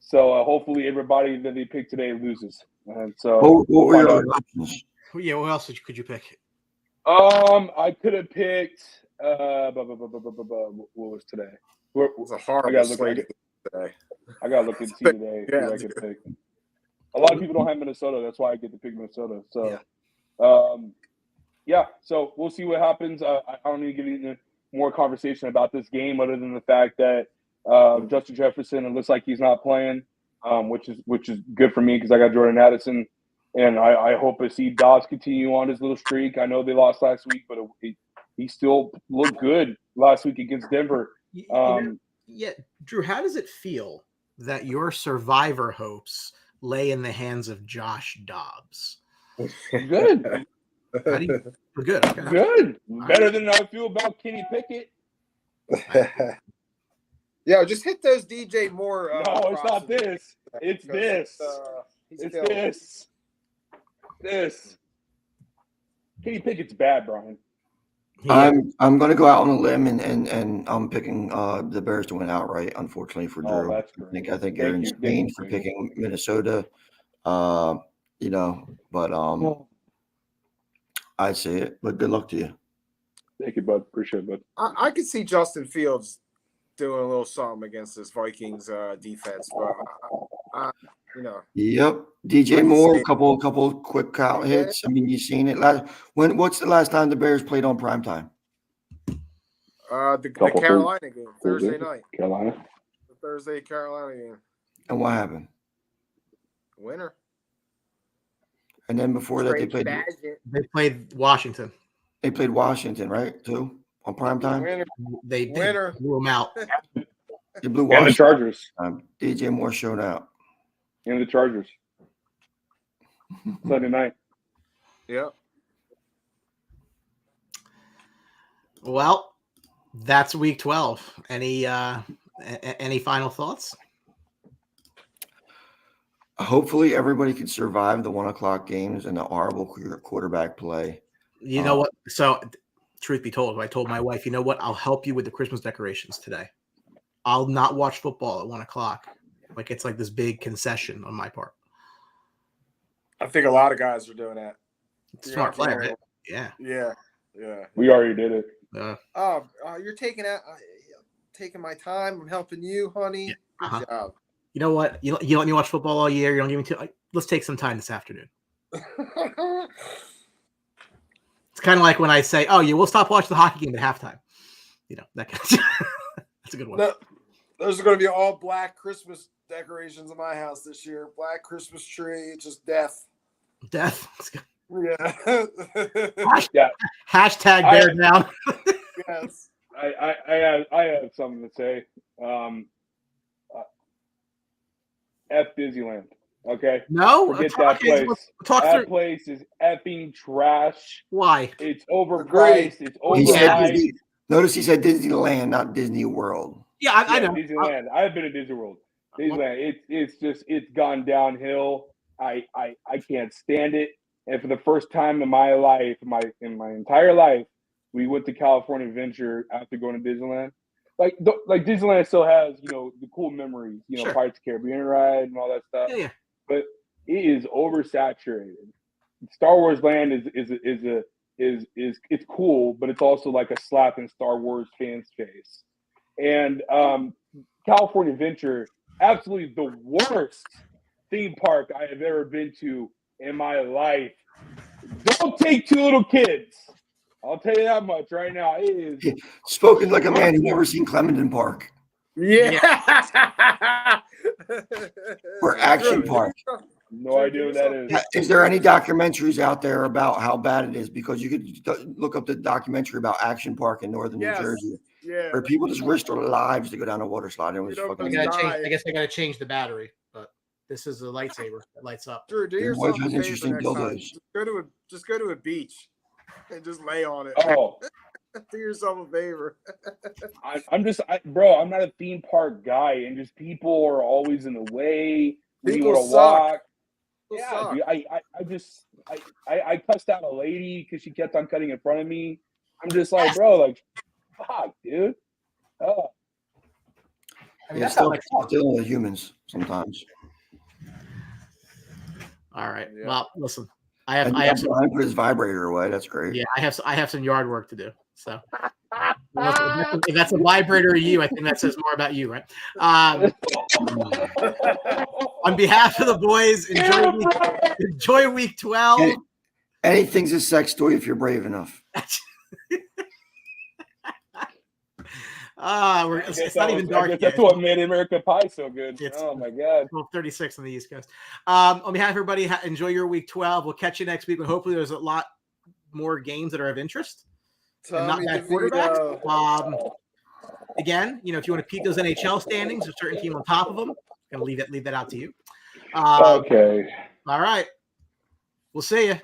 So hopefully everybody that they picked today loses. And so what were your other options? Yeah, what else could you pick? I could have picked what was today? It was a horrible slate today. I gotta look and see today who I could pick. A lot of people don't have Minnesota. That's why I get to pick Minnesota. So so we'll see what happens. I don't need to get into more conversation about this game other than the fact that Justin Jefferson, it looks like he's not playing, which is good for me because I got Jordan Addison, and I hope to see Dobbs continue on his little streak. I know they lost last week, but he still looked good last week against Denver. Drew, how does it feel that your survivor hopes lay in the hands of Josh Dobbs? Good. We're good. Okay. Good. Better than I feel about Kenny Pickett. Yeah, just hit those DJ Moore. No, it's not props. this. It's Because this. he's It's killing it. this. This. Kenny Pickett's bad, Brian. I'm going to go out on a limb and I'm picking the Bears to win outright. Unfortunately for Oh, Drew, that's great. I think Thank you're you. insane Thank you, for Peggy. picking Minnesota. But I see it. But good luck to you. Thank you, bud. Appreciate it, bud. I could see Justin Fields doing a little something against this Vikings defense, but Yep, DJ Let's Moore, see. couple quick out hits. I mean, you've seen it. What's the last time the Bears played on primetime? the Couple Carolina game Thursday night, Carolina. the Thursday Carolina game, And what happened? winner. And then before that, They played Washington. they played Washington, right? Too on primetime. Winner. They Winner. blew them out. They blew And the Washington. Chargers. DJ Moore showed out. And the Chargers. Sunday night. Yep. Well, that's week 12. Any final thoughts? Hopefully, everybody can survive the 1:00 games and the horrible quarterback play. You know what? So, truth be told, I told my wife, you know what? I'll help you with the Christmas decorations today. I'll not watch football at 1:00. Like it's like this big concession on my part. I think a lot of guys are doing that. Smart player, right? Yeah. Yeah. We already did it. You're taking my time. I'm helping you, honey. Yeah. Good job. You know what? You let me watch football all year. You don't give me let's take some time this afternoon. It's kind of like when I say, "Oh, yeah, we'll stop watching the hockey game at halftime." You know that kind of that's a good one. No, those are going to be all black Christmas decorations in my house this year. Black Christmas tree, just death. Death. Yeah. Yeah. Hashtag bear down. Yes. I have something to say. F Disneyland. Okay. No, Forget that place. Talk That through place is effing trash. why. It's overpriced. It's He said overhyped. Disney. Notice he said Disneyland, not Disney World. Yeah, I know. Disneyland. I've been to Disney World. Disneyland. It's gone downhill. I can't stand it. And for the first time in my life, in my entire life, we went to California Adventure after going to Disneyland. Like Disneyland still has, the cool memories, Sure. Pirates of the Caribbean ride and all that stuff. Yeah. But it is oversaturated. Star Wars Land is it's cool, but it's also like a slap in Star Wars fans' face. And California Adventure, absolutely the worst theme park I have ever been to in my life. Don't take two little kids. I'll tell you that much right now. It is Spoken like a man who's never seen Clementon Park Yeah. or Action Park. no idea what that is. Is there any documentaries out there about how bad it is? Because you could look up the documentary about Action Park in northern Yes. New Jersey, Yeah. where people just risked their lives to go down a water slide. It was You know, fucking. I guess I gotta change the battery, but this is a lightsaber that lights up. Drew, do Your yourself wife a has favor interesting next time. dildos. Just go to a beach and just lay on it. Oh, Do yourself a favor. I'm not a theme park guy, and just people are always in the way. When you People want to suck. walk. People Yeah, suck. dude, I cussed out a lady because she kept on cutting in front of me. I'm just like, bro, like, fuck, dude. Oh. I mean, Yeah, that's not still humans sometimes. all right. Yeah. Well, listen, I have And some, Brian put his vibrator away. That's great. yeah, I have some yard work to do. So if that's a vibrator to you, I think that says more about you, right? On behalf of the boys, enjoy week 12. Anything's a sex toy if you're brave enough. It's not even dark yet. That's what made American Pie so good. It's- Oh my god. 12:36 on the East Coast. On behalf of everybody, enjoy your week 12. We'll catch you next week, and hopefully there's a lot more games that are of interest. And not Tommy bad DeVito. quarterbacks. Again, if you want to peek those NHL standings, a certain team on top of them, I'm gonna leave that out to you. Okay. All right. We'll see you.